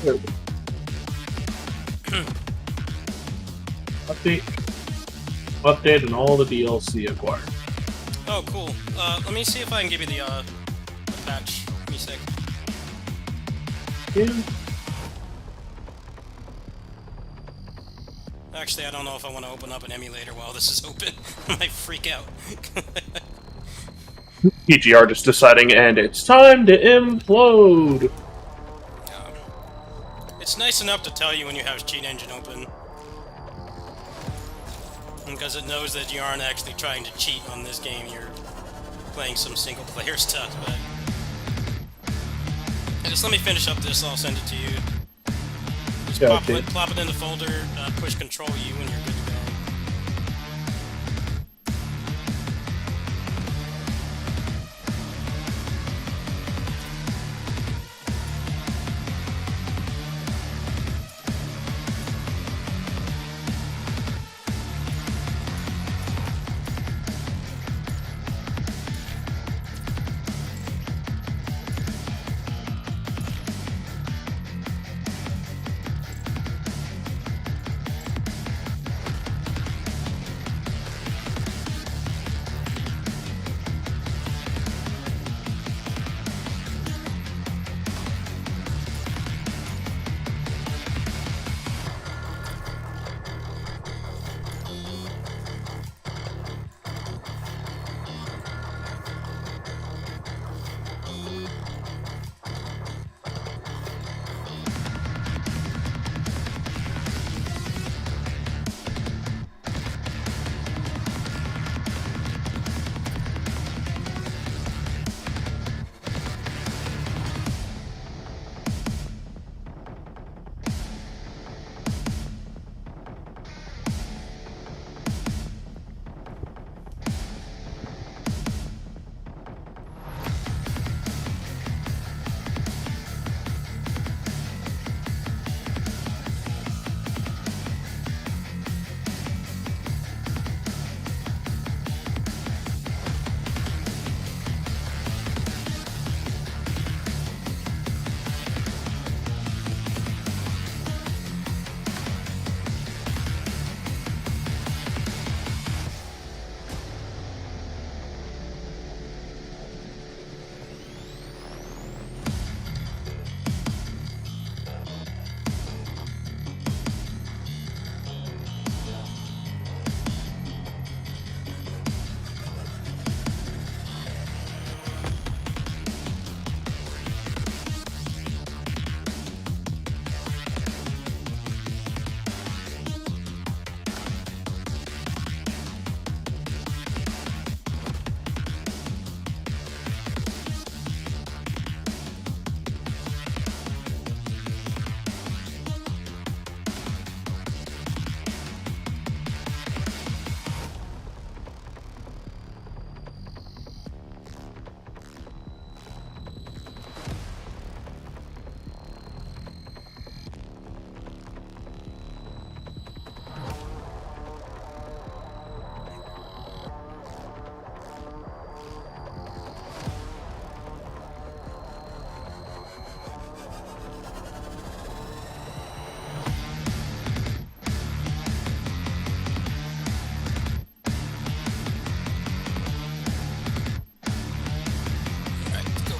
[SPEAKER 3] There we go. Update. Update and all the DLC acquired.
[SPEAKER 1] Oh, cool. Let me see if I can give you the patch. Give me a sec.
[SPEAKER 3] Yeah.
[SPEAKER 1] Actually, I don't know if I want to open up an emulator while this is open. I might freak out.
[SPEAKER 3] PGR just deciding, and it's time to implode!
[SPEAKER 1] It's nice enough to tell you when you have Cheat Engine open. Because it knows that you aren't actually trying to cheat on this game, you're playing some single-player stuff, but... Just let me finish up this, I'll send it to you. Just
[SPEAKER 3] Yeah,
[SPEAKER 1] plop it in the folder, push Control-U, and you're good to go.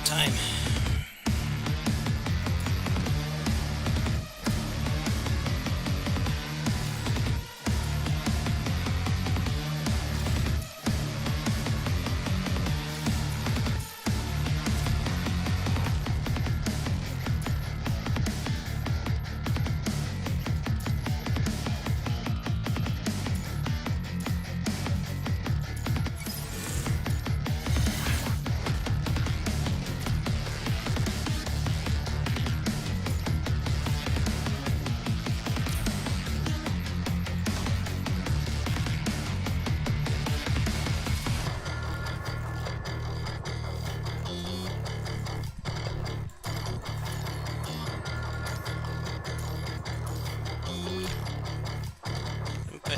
[SPEAKER 1] Time.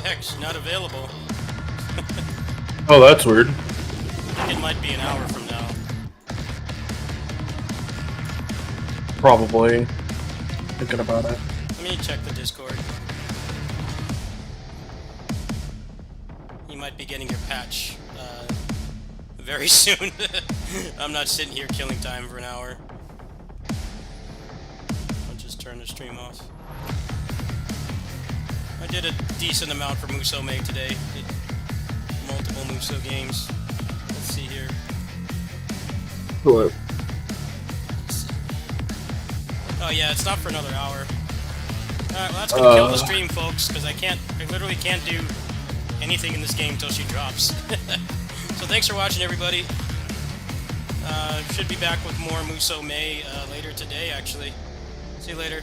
[SPEAKER 1] heck? Not available.
[SPEAKER 3] Oh, that's weird.
[SPEAKER 1] I think it might be an hour from now.
[SPEAKER 3] Probably. Thinking about it.
[SPEAKER 1] Let me check the Discord. You might be getting your patch very soon. I'm not sitting here killing time for an hour. I'll just turn the stream off. I did a decent amount for Musou May today. Did multiple Musou games. Let's see here.
[SPEAKER 3] What?
[SPEAKER 1] Oh yeah, it's not for another hour. Alright, well that's gonna kill the stream, folks, because I literally can't do anything in this game until she drops. So thanks for watching, everybody. Should be back with more Musou May later today, actually. See you later.